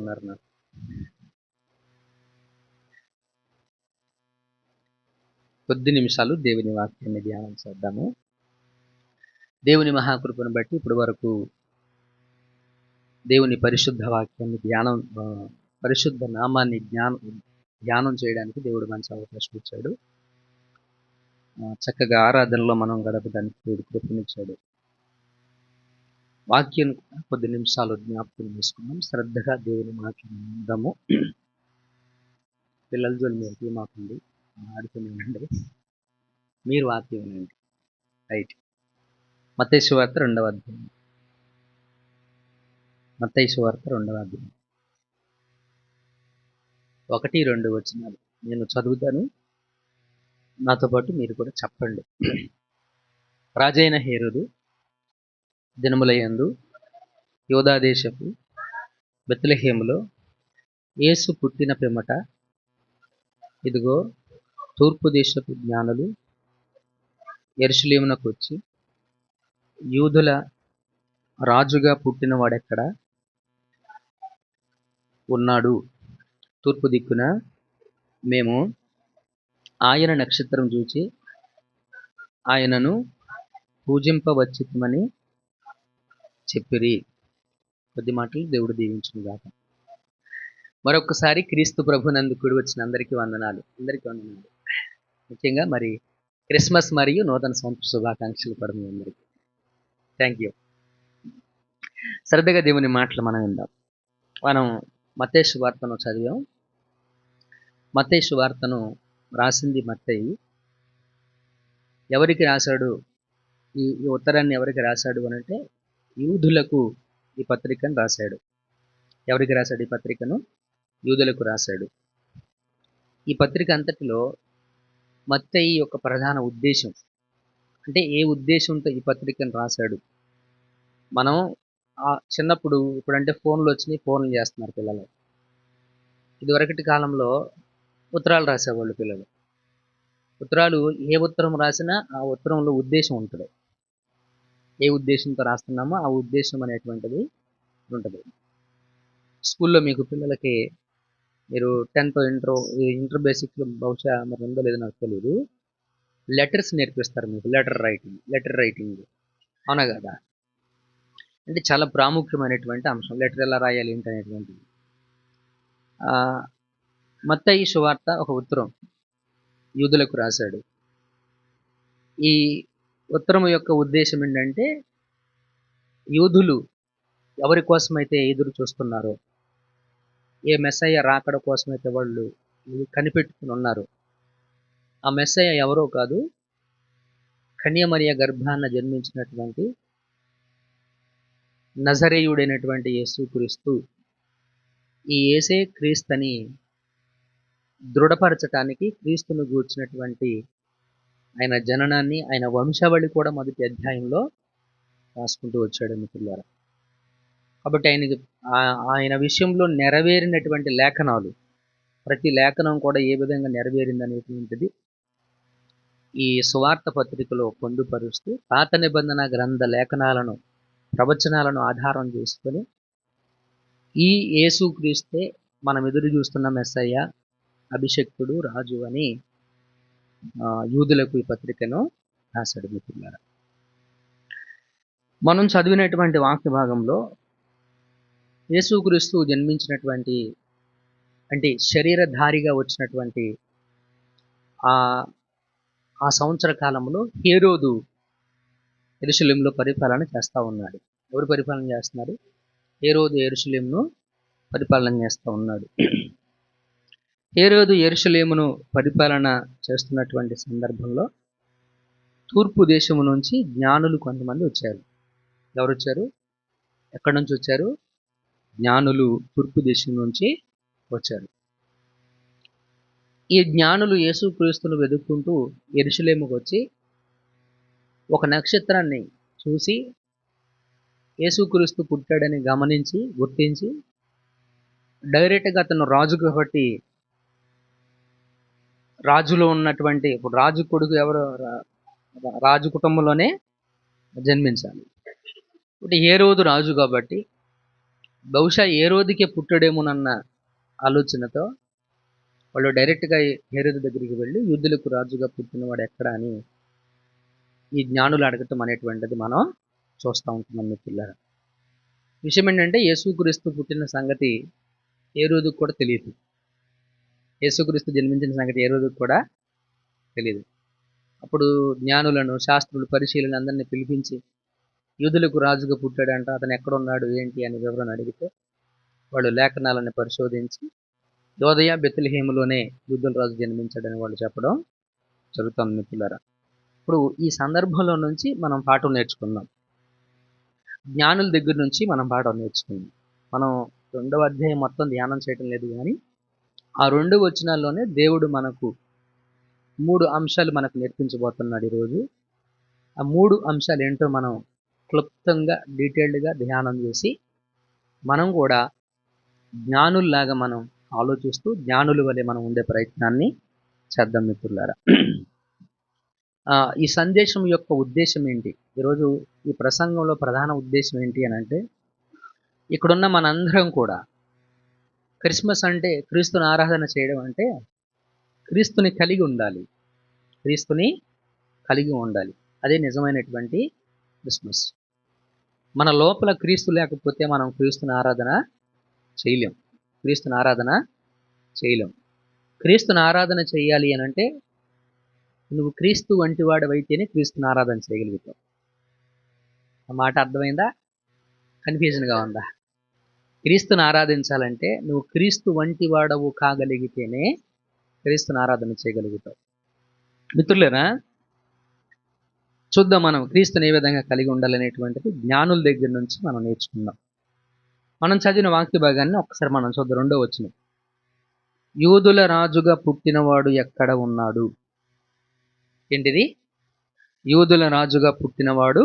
ఉన్నారు నాకు. కొద్ది నిమిషాలు దేవుని వాక్యాన్ని ధ్యానం చేద్దాము. దేవుని మహాకృపను బట్టి ఇప్పటి వరకు దేవుని పరిశుద్ధ వాక్యాన్ని పరిశుద్ధ నామాన్ని ధ్యానం చేయడానికి దేవుడు మంచి అవకాశం ఇచ్చాడు. చక్కగా ఆరాధనలో మనం గడపడానికి దేవుడు కృపనిచ్చాడు. వాక్యం కొద్ది నిమిషాలు జ్ఞాపకం చేసుకున్నాం. శ్రద్ధగా దేవుని వాక్యం విందాము. పిల్లల జోలి మీరు మాకుండి ఆడుకుని ఉండండి, మీరు వాక్యం వినండి. రైట్. మత్తయి సువార్త 2వ అధ్యాయం. మత్తయి సువార్త 2వ అధ్యాయం 1-2 వచనాలు నేను చదువుతాను, నాతో పాటు మీరు కూడా చెప్పండి. రాజైన హేరోదు దినములయందు యూదా దేశపు బెత్లెహేములో యేసు పుట్టిన పిమ్మట ఇదిగో తూర్పు దేశపు జ్ఞానులు యెరూషలేమునకు వచ్చి, యూదుల రాజుగా పుట్టిన వాడెక్కడ ఉన్నాడు, తూర్పు దిక్కున మేము ఆయన నక్షత్రం చూచి ఆయనను పూజింపవచ్చితమని చెప్పిరి. కొద్ది మాటలు దేవుడు దీవించును గాక. మరొకసారి క్రీస్తు ప్రభునందు కూడి వచ్చిన అందరికీ వందనాలు. ముఖ్యంగా మరి క్రిస్మస్ మరియు నూతన సంవత్సర శుభాకాంక్షలు కూడా మీ అందరికీ. Thank you. శ్రద్ధగా దేవుని మాటలు మనం విందాం. మనం మత్తయి సువార్తను చదివాం. మత్తయి సువార్తను రాసింది మత్తయి. ఎవరికి రాశాడు ఈ ఉత్తరాన్ని? ఎవరికి రాశాడు అని అంటే యూదులకు ఈ పత్రికను రాశాడు. ఎవరికి రాశాడు ఈ పత్రికను? యూదులకు రాశాడు. ఈ పత్రిక అంతటిలో మత్తయి యొక్క ప్రధాన ఉద్దేశం అంటే ఏ ఉద్దేశంతో ఈ పత్రికను రాశాడు? మనం చిన్నప్పుడు, ఇప్పుడంటే ఫోన్లు వచ్చినాయి, ఫోన్లు చేస్తున్నారు పిల్లలు. ఇదివరకటి కాలంలో ఉత్తరాలు రాసేవాళ్ళు పిల్లలు. ఉత్తరాలు ఏ ఉత్తరం రాసినా ఆ ఉత్తరంలో ఉద్దేశం ఉంటుంది. ఏ ఉద్దేశంతో రాస్తున్నామో ఆ ఉద్దేశం అనేటువంటిది ఉంటుంది. స్కూల్లో మీకు పిల్లలకి మీరు 10th ఇంటర్ బేసిక్లో బహుశా మరి ఉందో లేదో నాకు తెలియదు, లెటర్స్ నేర్పిస్తారు మీకు. లెటర్ రైటింగ్ అవునా కదా? అంటే చాలా ప్రాముఖ్యమైనటువంటి అంశం. లెటర్ ఎలా రాయాలి ఏంటి అనేటువంటిది. మత్తయి సువార్త ఒక ఉత్తరం యూదులకు రాశాడు. ఈ ఉత్తరం యొక్క ఉద్దేశం ఏంటంటే యూదులు ఎవరి కోసమైతే ఎదురు చూస్తున్నారో, ఏ మెస్సయ్య రాకడ కోసమైతే వాళ్ళు కనిపెట్టుకుని ఉన్నారు, ఆ మెస్సయ్య ఎవరో కాదు, కన్యమరియ గర్భాన జన్మించినటువంటి నజరేయుడైనటువంటి యేసుక్రీస్తు. ఈ యేసే క్రీస్తుని దృఢపరచటానికి క్రీస్తును గూర్చినటువంటి ఆయన జననాన్ని, ఆయన వంశావళి కూడా మొదటి అధ్యాయంలో రాసుకుంటూ వచ్చాడు మిత్రులారా. కాబట్టి ఆయన విషయంలో నెరవేరినటువంటి లేఖనాలు, ప్రతి లేఖనం కూడా ఏ విధంగా నెరవేరింది అనేటువంటిది ఈ సువార్త పత్రికలో పొందుపరుస్తూ పాత నిబంధన గ్రంథ లేఖనాలను, ప్రవచనాలను ఆధారం చేసుకొని ఈ యేసుక్రీస్తే మనం ఎదురు చూస్తున్న మెస్సయ్య, అభిషక్తుడు, రాజు అని యూదులకు ఈ పత్రికను రాశాడు మిత్రులారా. మనం చదివినటువంటి వాక్య భాగంలో యేసుక్రీస్తు జన్మించినటువంటి అంటే శరీరధారిగా వచ్చినటువంటి ఆ సంవత్సర కాలంలో హేరోదు యెరూషలేములో పరిపాలన చేస్తూ ఉన్నాడు. ఎవరు పరిపాలన చేస్తున్నారు? హేరోదు యెరూషలేమును పరిపాలన చేస్తూ ఉన్నాడు. హేరోదు యెరూషలేమును పరిపాలన చేస్తున్నటువంటి సందర్భంలో తూర్పు దేశము నుంచి జ్ఞానులు కొంతమంది వచ్చారు. ఎవరు వచ్చారు? ఎక్కడి నుంచి వచ్చారు? జ్ఞానులు తూర్పు దేశం నుంచి వచ్చారు. ఈ జ్ఞానులు యేసుక్రీస్తును వెతుక్కుంటూ యెరూషలేముకు వచ్చి ఒక నక్షత్రాన్ని చూసి యేసుక్రీస్తు పుట్టాడని గుర్తించి డైరెక్ట్గా అతను రాజు కాబట్టి రాజులో ఉన్నటువంటి, ఇప్పుడు రాజు కొడుకు ఎవరు? రాజు కుటుంబంలోనే జన్మించాలి. ఇప్పుడు హేరోదు రాజు కాబట్టి బహుశా ఏ రోజుకే పుట్టాడేమోనన్న ఆలోచనతో వాళ్ళు డైరెక్ట్గా హేరోదు దగ్గరికి వెళ్ళి యూదులకు రాజుగా పుట్టినవాడు ఎక్కడ అని ఈ జ్ఞానులు అడగటం అనేటువంటిది మనం చూస్తూ ఉంటున్నాం మిత్రులారా. విషయం ఏంటంటే యేసుక్రీస్తు పుట్టిన సంగతి ఏ రోజుకు కూడా తెలియదు. యేసుక్రీస్తు జన్మించిన సంగతి ఏ రోజుకు కూడా తెలియదు. అప్పుడు జ్ఞానులను, శాస్త్రులు, పరిశీలన అందరినీ పిలిపించి యూదులకు రాజుగా పుట్టాడంట, అతను ఎక్కడున్నాడు ఏంటి అని వివరణ అడిగితే వాళ్ళు లేఖనాలను పరిశోధించి యోదయ బెత్లెహేములోనే యూదుల రాజు జన్మించాడని వాళ్ళు చెప్పడం జరుగుతుంది మిత్రులారా. ఇప్పుడు ఈ సందర్భంలో నుంచి మనం పాఠం నేర్చుకుందాం. జ్ఞానుల దగ్గర నుంచి మనం పాఠం నేర్చుకుందాం. మనం 2వ అధ్యాయం మొత్తం ధ్యానం చేయటం లేదు, కానీ ఆ 2 వచనాల్లోనే దేవుడు మనకు 3 అంశాలు మనకు నేర్పించబోతున్నాడు ఈరోజు. ఆ 3 అంశాలు ఏంటో మనం క్లుప్తంగా డీటెయిల్డ్గా ధ్యానం చేసి మనం కూడా జ్ఞానుల్లాగా మనం ఆలోచిస్తూ జ్ఞానుల వలె మనం ఉండే ప్రయత్నాన్ని చేద్దాం మిత్రులారా. ఈ సందేశం యొక్క ఉద్దేశం ఏంటి, ఈరోజు ఈ ప్రసంగంలో ప్రధాన ఉద్దేశం ఏంటి అని అంటే, ఇక్కడున్న మనందరం కూడా క్రిస్మస్ అంటే, క్రీస్తుని ఆరాధన చేయడం అంటే క్రీస్తుని కలిగి ఉండాలి, క్రీస్తుని కలిగి ఉండాలి. అదే నిజమైనటువంటి క్రిస్మస్. మన లోపల క్రీస్తు లేకపోతే మనం క్రీస్తుని ఆరాధన చేయలేం. క్రీస్తుని ఆరాధన చేయలేం. క్రీస్తుని ఆరాధన చేయాలి అని అంటే నువ్వు క్రీస్తు వంటి వాడవైతేనే క్రీస్తుని ఆరాధన చేయగలుగుతావు. ఆ మాట అర్థమైందా? కన్ఫ్యూజన్గా ఉందా? క్రీస్తుని ఆరాధించాలంటే నువ్వు క్రీస్తు వంటి వాడవు కాగలిగితేనే క్రీస్తుని ఆరాధన చేయగలుగుతావు. మిత్రులేనా, చూద్దాం మనం క్రీస్తుని ఏ విధంగా కలిగి ఉండాలనేటువంటిది జ్ఞానుల దగ్గర నుంచి మనం నేర్చుకుందాం. మనం చదివిన వాక్య భాగాన్ని ఒక్కసారి మనం చూద్దాం. 2వ వచనం, యూదుల రాజుగా పుట్టినవాడు ఎక్కడ ఉన్నాడు. ఏంటిది? యూదుల రాజుగా పుట్టినవాడు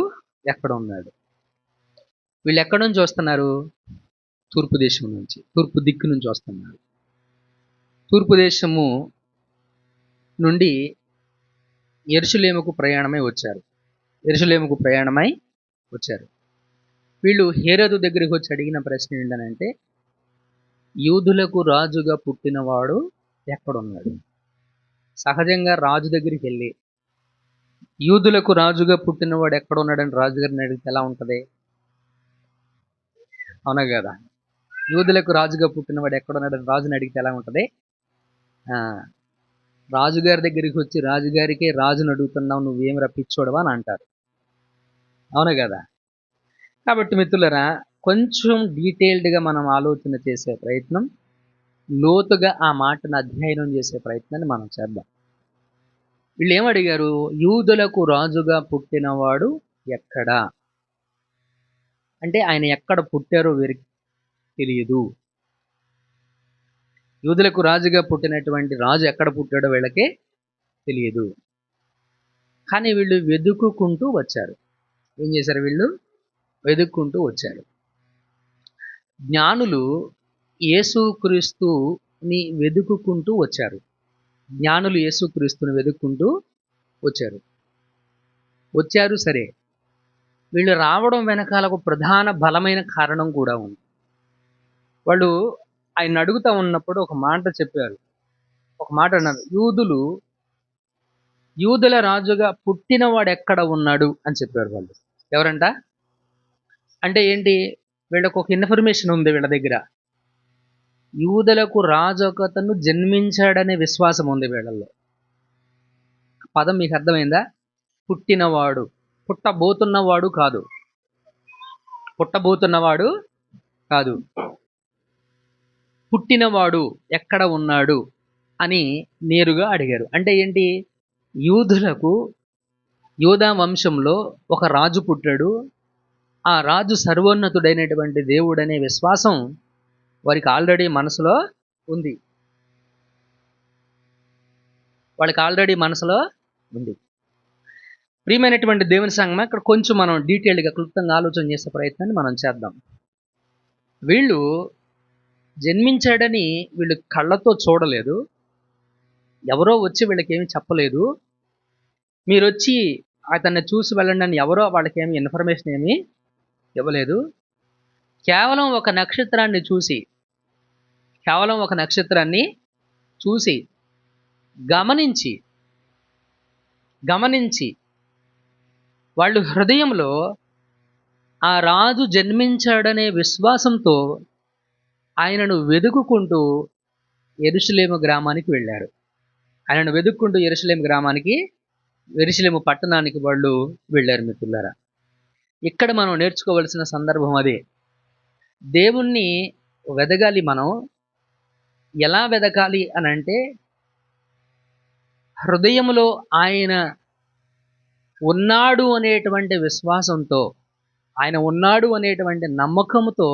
ఎక్కడ ఉన్నాడు. వీళ్ళు ఎక్కడి నుంచి వస్తున్నారు? తూర్పు దేశం నుంచి, తూర్పు దిక్కు నుంచి వస్తున్నారు. తూర్పు దేశము నుండి యెరూషలేముకు ప్రయాణమై వచ్చారు. వీళ్ళు హేరోదు దగ్గరికి వచ్చి అడిగిన ప్రశ్న ఏంటనంటే, యూదులకు రాజుగా పుట్టినవాడు ఎక్కడున్నాడు. సహజంగా రాజు దగ్గరికి వెళ్ళి యూదులకు రాజుగా పుట్టినవాడు ఎక్కడున్నాడని రాజుగారిని అడిగితే ఎలా ఉంటుంది? అవునా కదా? యూదులకు రాజుగా పుట్టినవాడు ఎక్కడున్నాడని రాజుని అడిగితే ఎలా ఉంటుంది? రాజుగారి దగ్గరికి వచ్చి రాజుగారికే రాజును అడుగుతున్నావు, నువ్వేం రప్పించోడవా అని అంటారు. అవునా కదా? కాబట్టి మిత్రులరా, కొంచెం డీటెయిల్డ్గా మనం ఆలోచన చేసే ప్రయత్నం, లోతుగా ఆ మాటను అధ్యయనం చేసే ప్రయత్నాన్ని మనం చేద్దాం. వీళ్ళు ఏమడిగారు? యూదులకు రాజుగా పుట్టినవాడు ఎక్కడా అంటే ఆయన ఎక్కడ పుట్టారో వీరికి తెలియదు. యూదులకు రాజుగా పుట్టినటువంటి రాజు ఎక్కడ పుట్టాడో వీళ్ళకే తెలియదు. కానీ వీళ్ళు వెతుక్కుంటూ వచ్చారు. ఏం చేశారు? వీళ్ళు వెతుక్కుంటూ వచ్చారు. జ్ఞానులు యేసుక్రీస్తుని వెతుక్కుంటూ వచ్చారు. జ్ఞానులు యేసుక్రీస్తుని వెతుక్కుంటూ వచ్చారు. సరే, వీళ్ళు రావడం వెనకాల ఒక ప్రధాన బలమైన కారణం కూడా ఉంది. వాళ్ళు ఆయన అడుగుతూ ఉన్నప్పుడు ఒక మాట చెప్పారు. ఒక మాట అన్నారు, యూదుల రాజుగా పుట్టినవాడు ఎక్కడ ఉన్నాడు అని చెప్పారు. వాళ్ళు ఎవరంట అంటే ఏంటి? వీళ్ళకు ఒక ఇన్ఫర్మేషన్ ఉంది వీళ్ళ దగ్గర. యూదులకు రాజు ఒకతను జన్మించాడనే విశ్వాసం ఉంది వీళ్ళల్లో. పదం మీకు అర్థమైందా? పుట్టినవాడు, పుట్టబోతున్నవాడు కాదు, పుట్టినవాడు ఎక్కడ ఉన్నాడు అని నేరుగా అడిగారు. అంటే ఏంటి? యూదా వంశంలో ఒక రాజు పుట్టాడు, ఆ రాజు సర్వోన్నతుడైనటువంటి దేవుడనే విశ్వాసం వారికి ఆల్రెడీ మనసులో ఉంది. ప్రియమైనటువంటి దేవుని సంఘం, ఇక్కడ కొంచెం మనం డీటెయిల్డ్గా క్లుప్తంగా ఆలోచన చేసే ప్రయత్నాన్ని మనం చేద్దాం. వీళ్ళు జన్మించాడని వీళ్ళు కళ్ళతో చూడలేదు, ఎవరో వచ్చి వీళ్ళకేమి చెప్పలేదు, మీరు వచ్చి అతన్ని చూసి వెళ్ళండి అని ఎవరో వాళ్ళకేమి ఇన్ఫర్మేషన్ ఏమీ ఇవ్వలేదు. కేవలం ఒక నక్షత్రాన్ని చూసి గమనించి వాళ్ళు హృదయంలో ఆ రాజు జన్మించాడనే విశ్వాసంతో ఆయనను వెదుకుకుంటూ యెరూషలేము గ్రామానికి వెళ్ళారు. యెరూషలేము పట్టణానికి వాళ్ళు వెళ్ళారు. మిత్రులారా, ఇక్కడ మనం నేర్చుకోవలసిన సందర్భం అదే. దేవుణ్ణి వెదగాలి. మనం ఎలా వెదకాలి అని అంటే, హృదయంలో ఆయన ఉన్నాడు అనేటువంటి విశ్వాసంతో, ఆయన ఉన్నాడు అనేటువంటి నమ్మకంతో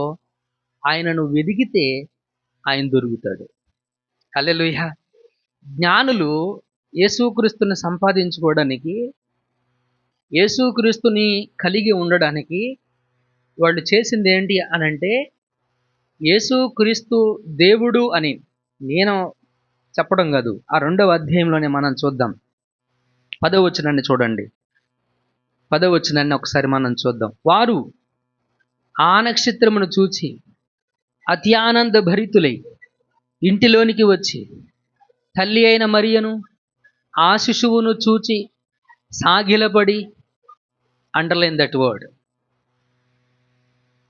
ఆయనను వెదిగితే ఆయన దొరుకుతాడు. హల్లెలూయా. జ్ఞానులు యేసుక్రీస్తుని సంపాదించుకోవడానికి, యేసుక్రీస్తుని కలిగి ఉండడానికి వాళ్ళు చేసింది ఏంటి అనంటే, యేసుక్రీస్తు దేవుడు అని నేను చెప్పడం కాదు, ఆ 2వ అధ్యాయంలోనే మనం చూద్దాం. 10వ వచనాన్ని చూడండి. 10వ వచనాన్ని ఒకసారి మనం చూద్దాం. వారు ఆ నక్షత్రమును చూచి అతి ఆనంద భరితులై ఇంటిలోనికి వచ్చి తల్లి అయిన మరియను ఆ శిశువును చూచి సాగిలపడి, అండర్లైన్ దట్ వర్డ్,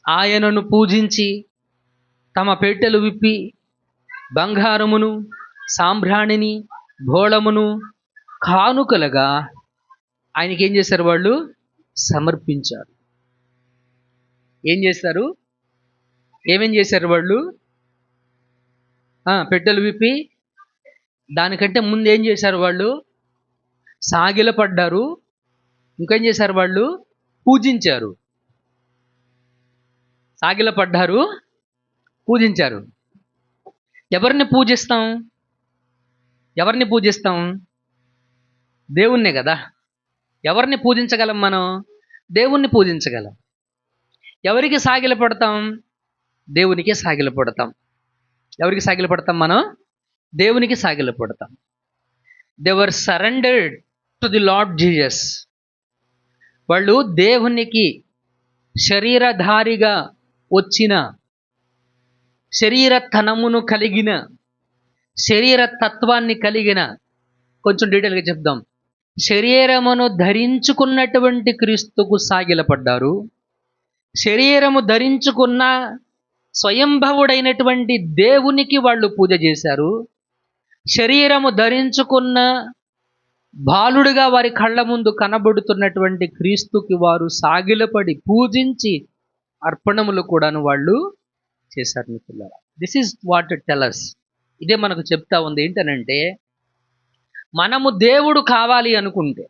ఆయనను పూజించి తమ పెట్టెలు విప్పి బంగారమును సాంబ్రాణిని భోళమును కానుకలుగా ఆయనకి ఏం చేశారు? వాళ్ళు సమర్పించారు. ఏమేం చేశారు వాళ్ళు? పెట్టెలు విప్పి, దానికంటే ముందు ఏం చేశారు వాళ్ళు? సాగిలపడ్డారు. ఇంకేం చేశారు వాళ్ళు? పూజించారు. సాగిలపడ్డారు, పూజించారు. ఎవరిని పూజిస్తాం? దేవుణ్ణే కదా. ఎవరిని పూజించగలం మనం? దేవుణ్ణి పూజించగలం. ఎవరికి సాగిలపడతాం? దేవునికే సాగిలపడతాం. ఎవరికి సాగిలపడతాం మనం? దేవునికి సాగిలపడతాం. They were surrendered to the lord Jesus. వాళ్ళు దేవునికి శరీరధారిగా వచ్చిన, శరీరతనమును కలిగిన, శరీర తత్వాన్ని కలిగిన, కొంచెం డీటెయిల్గా చెప్దాం, శరీరమును ధరించుకున్నటువంటి క్రీస్తుకు సాగిలపడ్డారు. శరీరము ధరించుకున్న స్వయంభవుడైనటువంటి దేవునికి వాళ్ళు పూజ చేశారు. శరీరము ధరించుకున్న బాలుడుగా వారి కళ్ళ ముందు కనబడుతున్నటువంటి క్రీస్తుకి వారు సాగిలపడి పూజించి అర్పణములు కూడాను వాళ్ళు చేశారు. మిత్రులారా, this is what tell us. ఇదే మనకు చెప్తా ఉంది ఏంటనంటే, మనము దేవుడు కావాలి అనుకుంటే,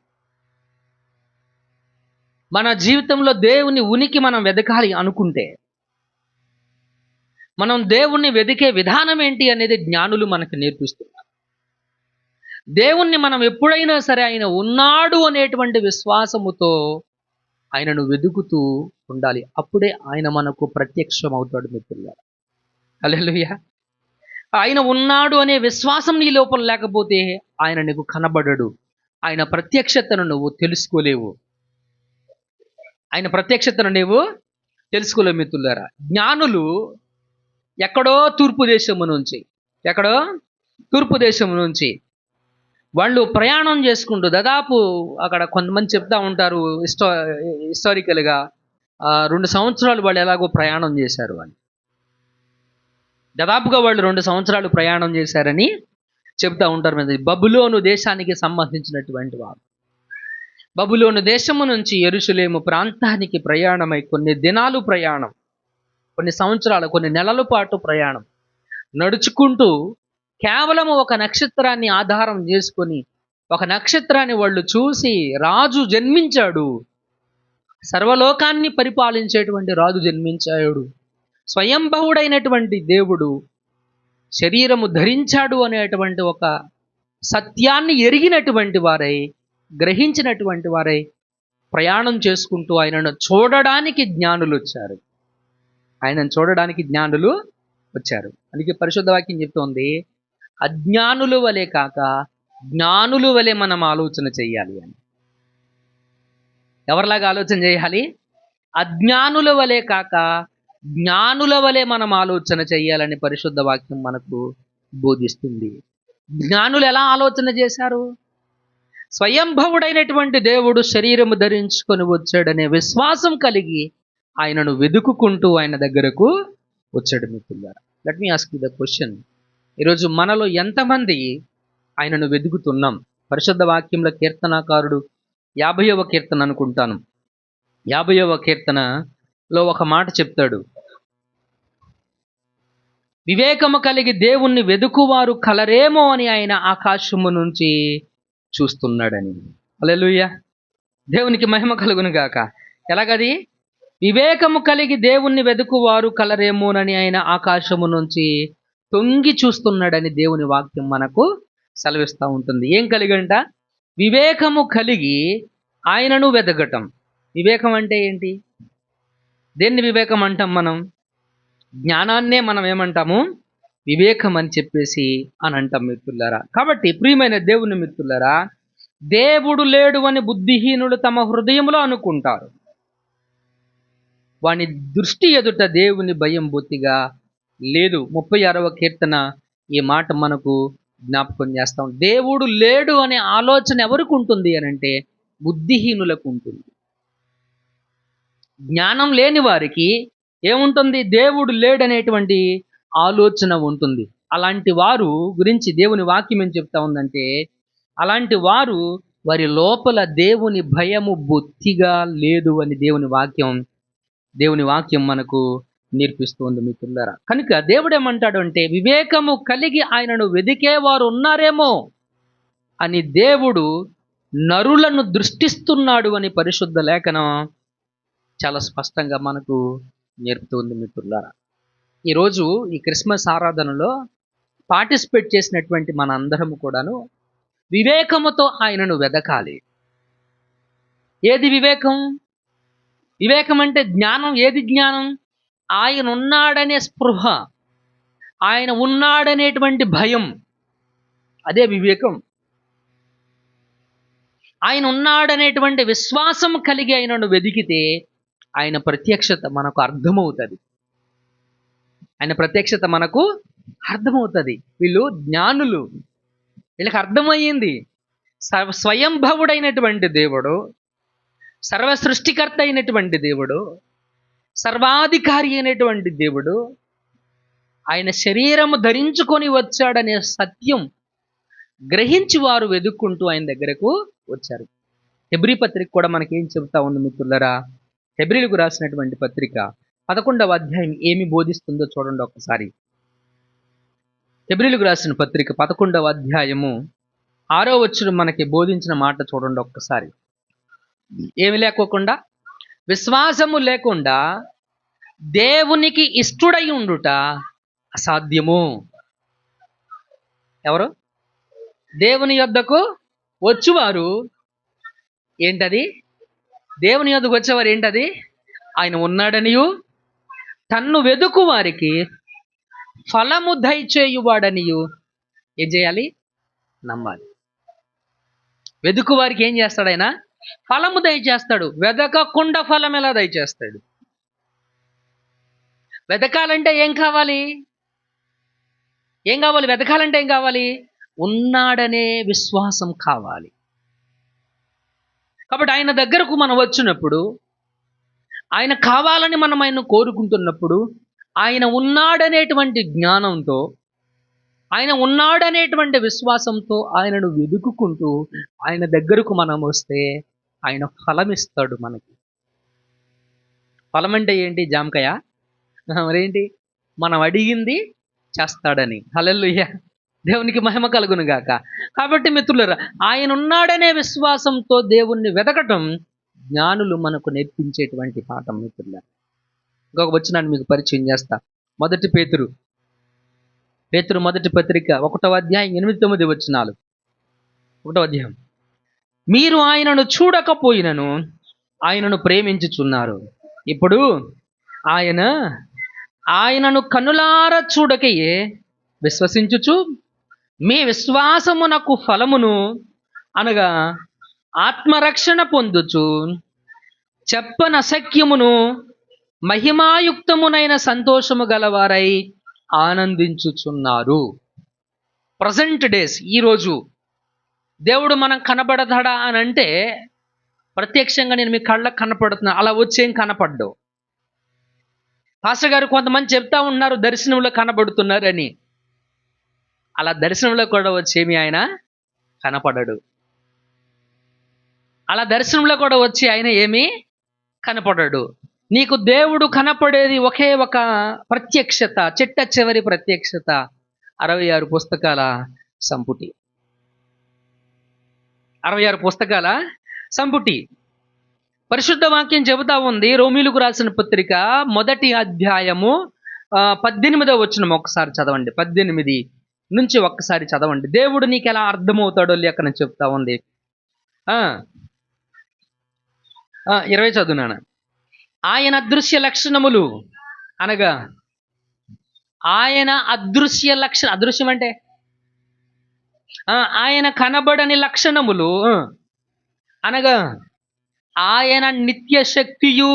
మన జీవితంలో దేవుని ఉనికి మనం వెతకాలి అనుకుంటే, మనం దేవుణ్ణి వెతికే విధానం ఏంటి అనేది జ్ఞానులు మనకు నేర్పిస్తున్నారు. దేవుణ్ణి మనం ఎప్పుడైనా సరే ఆయన ఉన్నాడు అనేటువంటి విశ్వాసముతో ఆయనను వెతుకుతూ ఉండాలి. అప్పుడే ఆయన మనకు ప్రత్యక్షం అవుతాడు. మిత్రులారా, హల్లెలూయా. ఆయన ఉన్నాడు అనే విశ్వాసం నీ లోపల లేకపోతే ఆయన నీకు కనబడడు. ఆయన ప్రత్యక్షతను నువ్వు తెలుసుకోలేవు. మిత్రులారా, జ్ఞానులు ఎక్కడో తూర్పు దేశము నుంచి వాళ్ళు ప్రయాణం చేసుకుంటూ, దాదాపు అక్కడ కొంతమంది చెప్తా ఉంటారు హిస్టారికల్గా 2 సంవత్సరాలు వాళ్ళు ఎలాగో ప్రయాణం చేశారు అని. దాదాపుగా వాళ్ళు 2 సంవత్సరాలు ప్రయాణం చేశారని చెప్తా ఉంటారు. బబులోను దేశానికి సంబంధించినటువంటి వారు బబులోను దేశము నుంచి యెరూషలేము ప్రాంతానికి ప్రయాణమై కొన్ని దినాలు ప్రయాణం, కొన్ని సంవత్సరాలు, కొన్ని నెలల పాటు ప్రయాణం నడుచుకుంటూ కేవలం ఒక నక్షత్రాన్ని ఆధారం చేసుకొని, ఒక నక్షత్రాన్ని వాళ్ళు చూసి రాజు జన్మించాడు, సర్వలోకాన్ని పరిపాలించేటువంటి రాజు జన్మించాడు, స్వయంభవుడైనటువంటి దేవుడు శరీరము ధరించాడు అనేటువంటి ఒక సత్యాన్ని ఎరిగినటువంటి వారై, గ్రహించినటువంటి వారై ప్రయాణం చేసుకుంటూ ఆయనను చూడడానికి జ్ఞానులు వచ్చారు. అందుకే పరిశుద్ధ వాక్యం చెప్తోంది, అజ్ఞానుల వలె కాక జ్ఞానుల వలె మనం ఆలోచన చేయాలి అని. ఎవరిలాగా ఆలోచన చేయాలి? అజ్ఞానుల వలె కాక జ్ఞానుల వలె మనం ఆలోచన చేయాలని పరిశుద్ధ వాక్యం మనకు బోధిస్తుంది. జ్ఞానులు ఎలా ఆలోచన చేశారు? స్వయంభవుడైనటువంటి దేవుడు శరీరము ధరించుకొని వచ్చాడనే విశ్వాసం కలిగి ఆయనను వెతుకుకుంటూ ఆయన దగ్గరకు వచ్చాడు. మిత్రులారా, let me ask you the question, ఈరోజు మనలో ఎంతమంది ఆయనను వెతుకుతున్నాం? పరిశుద్ధ వాక్యంలో కీర్తనాకారుడు 50వ కీర్తన అనుకుంటాను, 50వ కీర్తనలో ఒక మాట చెప్తాడు, వివేకము కలిగి దేవుణ్ణి వెదుకువారు కలరేమో అని ఆయన ఆకాశము నుంచి చూస్తున్నాడని. హల్లెలూయా, దేవునికి మహిమ కలుగును గాక. ఎలాగది? వివేకము కలిగి దేవుణ్ణి వెదుకువారు కలరేమోనని ఆయన ఆకాశము నుంచి తొంగి చూస్తున్నాడని దేవుని వాక్యం మనకు సెలవిస్తూ ఉంటుంది. ఏం కలిగంట? వివేకము కలిగి ఆయనను వెదకటం. వివేకం అంటే ఏంటి? దేన్ని వివేకం అంటాం మనం? జ్ఞానాన్నే మనం ఏమంటాము? వివేకం అని చెప్పేసి అని అంటాం మిత్రులారా. కాబట్టి ప్రియమైన దేవుని మిత్రులారా, దేవుడు లేడు అని బుద్ధిహీనులు తమ హృదయంలో అనుకుంటారు. వాని దృష్టి ఎదుట దేవుని భయం బొత్తిగా లేదు. 36వ కీర్తన ఈ మాట మనకు జ్ఞాపకం చేస్తాం. దేవుడు లేడు అనే ఆలోచన ఎవరికి ఉంటుంది అని అంటే బుద్ధిహీనులకు ఉంటుంది. జ్ఞానం లేని వారికి ఏముంటుంది? దేవుడు లేడనేటువంటి ఆలోచన ఉంటుంది. అలాంటి వారు గురించి దేవుని వాక్యం ఏం చెప్తా ఉందంటే, అలాంటి వారు వారి లోపల దేవుని భయము బొత్తిగా లేదు అని దేవుని వాక్యం మనకు నేర్పిస్తుంది మిత్రులారా. కనుక దేవుడు ఏమంటాడు అంటే, వివేకము కలిగి ఆయనను వెదికేవారు ఉన్నారేమో అని దేవుడు నరులను దృష్టిస్తున్నాడు అని పరిశుద్ధ లేఖనం చాలా స్పష్టంగా మనకు నేర్పుతుంది మిత్రులారా. ఈరోజు ఈ క్రిస్మస్ ఆరాధనలో పార్టిసిపేట్ చేసినటువంటి మన అందరము కూడాను వివేకముతో ఆయనను వెదకాలి. ఏది వివేకం? వివేకం అంటే జ్ఞానం. ఏది జ్ఞానం? ఆయన ఉన్నాడనే స్పృహ, ఆయన ఉన్నాడనేటువంటి భయం, అదే వివేకం. ఆయన ఉన్నాడనేటువంటి విశ్వాసం కలిగి ఆయనను వెదికితే ఆయన ప్రత్యక్షత మనకు అర్థమవుతుంది. ఆయన ప్రత్యక్షత మనకు అర్థమవుతుంది. వీళ్ళు జ్ఞానులు, వీళ్ళకి అర్థమయ్యింది స్వయంభవుడైనటువంటి దేవుడు, సర్వ సృష్టికర్త అయినటువంటి దేవుడు, సర్వాధికారి అయినటువంటి దేవుడు ఆయన శరీరము ధరించుకొని వచ్చాడనే సత్యం గ్రహించి వారు వెదుక్కుంటూ ఆయన దగ్గరకు వచ్చారు. హెబ్రీ పత్రిక కూడా మనకేం చెబుతా ఉంది మిత్రులరా? హెబ్రీలకు రాసినటువంటి పత్రిక 11వ అధ్యాయం ఏమి బోధిస్తుందో చూడండి ఒక్కసారి. హెబ్రీలకు రాసిన పత్రిక 11వ అధ్యాయము 6వ వచనం మనకి బోధించిన మాట చూడండి ఒక్కసారి. ఏమి లేకోకుండా, విశ్వాసము లేకుండా దేవునికి ఇష్టుడై ఉండుట అసాధ్యము. ఎవరు? దేవుని యొద్దకు వచ్చువారు ఏంటది? దేవుని యొద్దకు వచ్చేవారు ఏంటది? ఆయన ఉన్నాడనియు తన్ను వెదుకు వారికి ఫలము దయచేయువాడనియు ఏం చేయాలి? నమ్మాలి. వెదుకు వారికి ఏం చేస్తాడు? ఆయన ఫలము దయచేస్తాడు. వెదకకుండా ఫలం ఎలా దయచేస్తాడు? వెదకాలంటే ఏం కావాలి? వెదకాలంటే ఏం కావాలి? ఉన్నాడనే విశ్వాసం కావాలి. కాబట్టి ఆయన దగ్గరకు మనం వచ్చినప్పుడు, ఆయన కావాలని మనం ఆయన కోరుకుంటున్నప్పుడు, ఆయన ఉన్నాడనేటువంటి జ్ఞానంతో, ఆయన ఉన్నాడనేటువంటి విశ్వాసంతో ఆయనను వెదుకుకుంటూ ఆయన దగ్గరకు మనం వస్తే ఆయన ఫలం ఇస్తాడు మనకి. ఫలం అంటే ఏంటి? జామకాయ? మరేంటి? మనం అడిగింది చేస్తాడని. హల్లెలూయా, దేవునికి మహిమ కలుగును గాక. కాబట్టి మిత్రులారా, ఆయన ఉన్నాడనే విశ్వాసంతో దేవుణ్ణి వెతకటం జ్ఞానులు మనకు నేర్పించేటువంటి పాఠం మిత్రులారా. ఇంకొక వచనాన్ని మీకు పరిచయం చేస్తా. పేతురు మొదటి పత్రిక 1వ అధ్యాయం 8-9 వచనాలు. 1వ అధ్యాయం. మీరు ఆయనను చూడకపోయినను ఆయనను ప్రేమించుచున్నారు. ఇప్పుడు ఆయనను కనులార చూడకయే విశ్వసించుచు మీ విశ్వాసమునకు ఫలమును అనగా ఆత్మరక్షణ పొందుచు చెప్పనసఖ్యమును మహిమాయుక్తమునైన సంతోషము గలవారై ఆనందించుచున్నారు. ప్రజెంట్ డేస్, ఈరోజు దేవుడు మనం కనబడతాడా అని అంటే ప్రత్యక్షంగా నేను మీ కళ్ళకు కనపడుతున్నా, అలా వచ్చేం కనపడ్డు. పాస్టర్ గారు కొంతమంది చెప్తా ఉన్నారు దర్శనంలో కనబడుతున్నారని. అలా దర్శనంలో కూడా వచ్చేమి ఆయన కనపడడు. అలా దర్శనంలో కూడా వచ్చి ఆయన ఏమీ కనపడడు. నీకు దేవుడు కనపడేది ఒకే ఒక ప్రత్యక్షత, చిట్ట చివరి ప్రత్యక్షత, 66 పుస్తకాల సంపుటి. 66 పుస్తకాల సంపుటి. పరిశుద్ధ వాక్యం చెబుతా ఉంది, రోమీలకు రాసిన పత్రిక 1వ అధ్యాయము 18వ వచనం ఒకసారి చదవండి. 18 నుంచి ఒక్కసారి చదవండి. దేవుడు నీకు ఎలా అర్థమవుతాడో లేఖనం చెప్తా ఉంది. 20 చదువునాను. ఆయన అదృశ్య లక్షణములు అనగా, ఆయన అదృశ్య లక్షణ, అదృశ్యం అంటే ఆయన కనబడని లక్షణములు అనగా ఆయన నిత్య శక్తియు,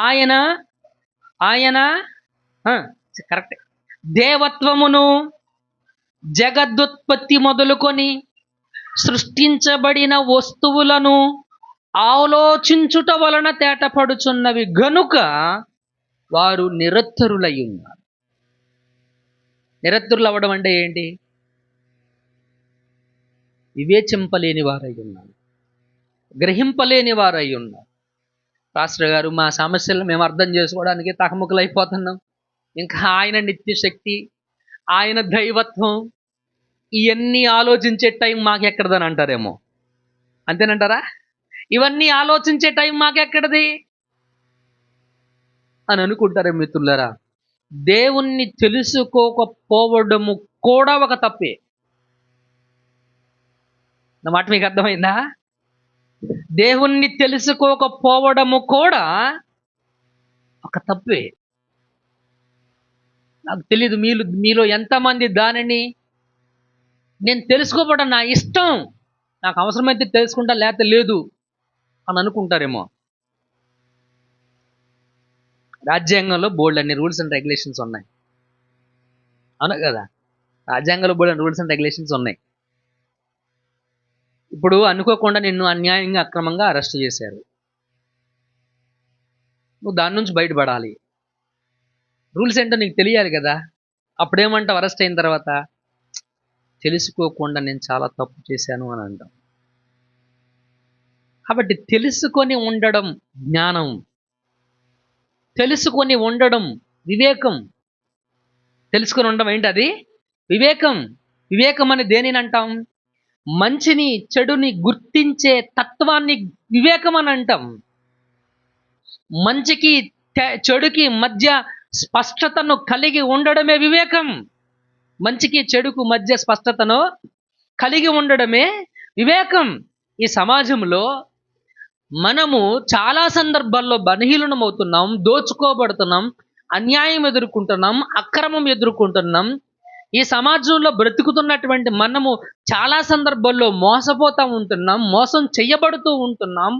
ఆయన ఆయన కరెక్ట్ దేవత్వమును, జగదుత్పత్తి మొదలుకొని సృష్టించబడిన వస్తువులను ఆలోచించుట వలన తేటపడుచున్నవి గనుక వారు నిరత్తరులై ఉన్నారు. నిరత్తరులు అవ్వడం అంటే ఏంటి? వివేచింపలేని వారై ఉన్నారు, గ్రహింపలేని వారై ఉన్నారు. పాస్టర్ గారు, మా సమస్యలు మేము అర్థం చేసుకోవడానికి తకముకలైపోతున్నాం, ఇంకా ఆయన నిత్యశక్తి, ఆయన దైవత్వం, ఇవన్నీ ఆలోచించే టైం మాకెక్కడదని అంటారేమో. అంతేనంటారా? ఇవన్నీ ఆలోచించే టైం మాకెక్కడది అని అనుకుంటారేమో. మిత్రులారా, దేవుణ్ణి తెలుసుకోకపోవడము కూడా ఒక తప్పే. నా మాట మీకు అర్థమైందా? దేవుణ్ణి తెలుసుకోకపోవడము కూడా ఒక తప్పే. నాకు తెలీదు మీలో ఎంతమంది దానిని నేను తెలుసుకోవడం నా ఇష్టం, నాకు అవసరమైతే తెలుసుకుంటా లేకపోతే లేదు అని అనుకుంటారేమో. రాజ్యాంగంలో బోల్డ్ అన్ని రూల్స్ అండ్ రెగ్యులేషన్స్ ఉన్నాయి, అవును కదా? రాజ్యాంగంలో బోల్డ్ రూల్స్ అండ్ రెగ్యులేషన్స్ ఉన్నాయి. ఇప్పుడు అనుకోకుండా నిన్ను అన్యాయంగా అక్రమంగా అరెస్ట్ చేశారు, నువ్వు దాని నుంచి బయటపడాలి. రూల్స్ ఏంటో నీకు తెలియాలి కదా. అప్పుడేమంటావు అరెస్ట్ అయిన తర్వాత? తెలుసుకోకుండా నేను చాలా తప్పు చేశాను అని అంటాం. కాబట్టి తెలుసుకొని ఉండడం జ్ఞానం, తెలుసుకొని ఉండడం వివేకం. తెలుసుకొని ఉండడం ఏంటి? అది వివేకం. వివేకం అని దేనిని అంటాం? మంచిని చెడుని గుర్తించే తత్వాన్ని వివేకం అని అంటాం. మంచికి చెడుకి మధ్య స్పష్టతను కలిగి ఉండడమే వివేకం. మంచికి చెడుకు మధ్య స్పష్టతను కలిగి ఉండడమే వివేకం. ఈ సమాజంలో మనము చాలా సందర్భాల్లో బలహీనమవుతున్నాం, దోచుకోబడుతున్నాం, అన్యాయం ఎదుర్కొంటున్నాం, అక్రమం ఎదుర్కొంటున్నాం. ఈ సమాజంలో బ్రతుకుతున్నటువంటి మనము చాలా సందర్భాల్లో మోసపోతూ ఉంటున్నాం, మోసం చెయ్యబడుతూ ఉంటున్నాం.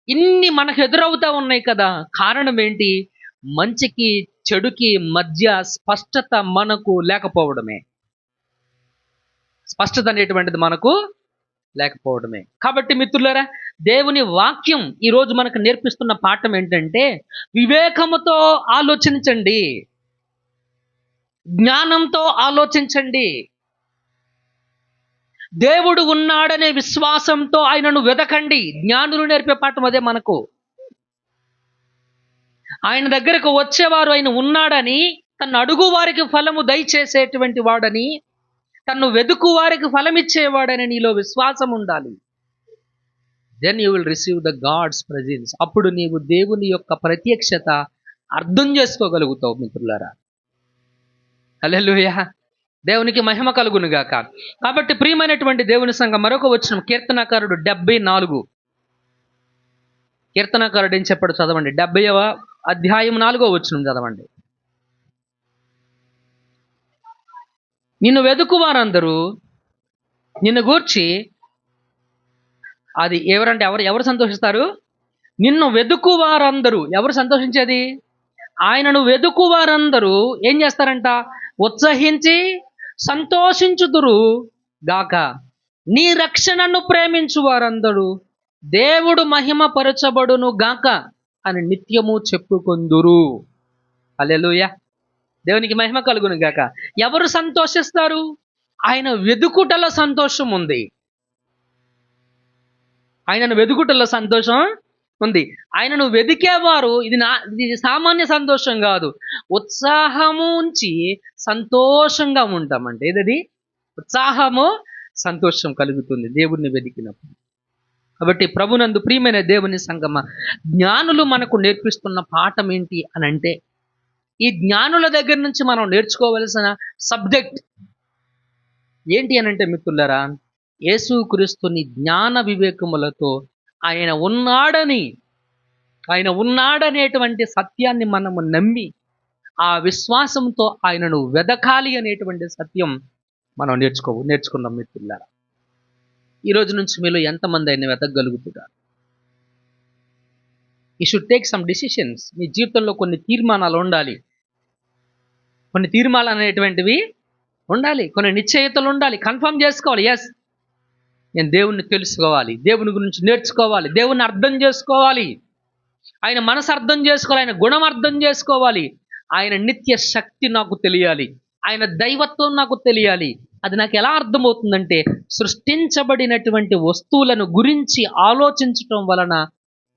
ఇన్ని మనకు ఎదురవుతూ ఉన్నాయి కదా. కారణం ఏంటి? మంచికి చెడుకి మధ్య స్పష్టత మనకు లేకపోవడమే. స్పష్టత అనేటువంటిది మనకు లేకపోవడమే. కాబట్టి మిత్రులారా, దేవుని వాక్యం ఈరోజు మనకు నేర్పిస్తున్న పాఠం ఏంటంటే, వివేకముతో ఆలోచించండి, జ్ఞానంతో ఆలోచించండి. దేవుడు ఉన్నాడనే విశ్వాసంతో ఆయనను వెదకండి. జ్ఞానులు నేర్పే పాఠం అదే మనకు. ఆయన దగ్గరకు వచ్చేవారు ఆయన ఉన్నాడని, తను అడుగు వారికి ఫలము దయచేసేటువంటి వాడని, తను వెదుకు వారికి ఫలమిచ్చేవాడని నీలో విశ్వాసం ఉండాలి. Then you will receive the God's presence. అప్పుడు నీవు దేవుని యొక్క ప్రత్యక్షత అర్థం చేసుకోగలుగుతావు మిత్రులారా. హల్లెలూయా, దేవునికి మహిమ కలుగును గాక. కాబట్టి ప్రియమైనటువంటి దేవుని సంఘం, మరొక వచనం కీర్తనకారుడు 74. కీర్తనకారుడు ఏం చెప్పాడు చదవండి. 70వ అధ్యాయం 4వ వచనం చదవండి. నిన్ను వెదుకు వారందరూ నిన్ను గూర్చి, అది ఎవరంటే ఎవరు సంతోషిస్తారు? నిన్ను వెదుకు వారందరూ, ఎవరు సంతోషించేది? ఆయనను వెదుకు వారందరూ ఏం చేస్తారంట? ఉత్సహించి సంతోషించుదురు గాక. నీ రక్షణను ప్రేమించు వారందరూ దేవుడు మహిమపరచబడును గాక అని నిత్యము చెప్పుకొందురు. హల్లెలూయా. దేవునికి మహిమ కలుగును గాక. ఎవరు సంతోషిస్తారు? ఆయన వెదుకుటలో సంతోషం ఉంది. ఆయనను వెదుకుటలో సంతోషం ఉంది. ఆయనను వెదికేవారు, ఇది సామాన్య సంతోషం కాదు, ఉత్సాహము ఉంచి సంతోషంగా ఉంటామంటే ఏదది? ఉత్సాహము, సంతోషం కలుగుతుంది దేవుణ్ణి వెదికినప్పుడు. కాబట్టి ప్రభునందు ప్రియమైన దేవుని సంగమ, జ్ఞానులు మనకు నేర్పిస్తున్న పాఠం ఏంటి అని అంటే, ఈ జ్ఞానుల దగ్గర నుంచి మనం నేర్చుకోవలసిన సబ్జెక్ట్ ఏంటి అని అంటే మిత్రులారా, యేసుక్రీస్తుని జ్ఞాన వివేకములతో ఆయన ఉన్నాడనేటువంటి సత్యాన్ని మనము నమ్మి ఆ విశ్వాసంతో ఆయనను వెదకాలి అనేటువంటి సత్యం మనం నేర్చుకున్నాం మిత్రులారా. ఈ రోజు నుంచి మీలో ఎంతమంది ఆయన వెతకగలుగుతున్నారు? You should take some decisions. మీ జీవితంలో కొన్ని తీర్మానాలు ఉండాలి. కొన్ని తీర్మానాలు అనేటువంటివి ఉండాలి, కొన్ని నిశ్చయితలు ఉండాలి. కన్ఫర్మ్ చేసుకోవాలి, ఎస్ నేను దేవుణ్ణి తెలుసుకోవాలి, దేవుని గురించి నేర్చుకోవాలి, దేవుణ్ణి అర్థం చేసుకోవాలి, ఆయన మనసు అర్థం చేసుకోవాలి, ఆయన గుణం అర్థం చేసుకోవాలి, ఆయన నిత్య శక్తి నాకు తెలియాలి, ఆయన దైవత్వం నాకు తెలియాలి. అది నాకు ఎలా అర్థమవుతుందంటే, సృష్టించబడినటువంటి వస్తువులను గురించి ఆలోచించటం వలన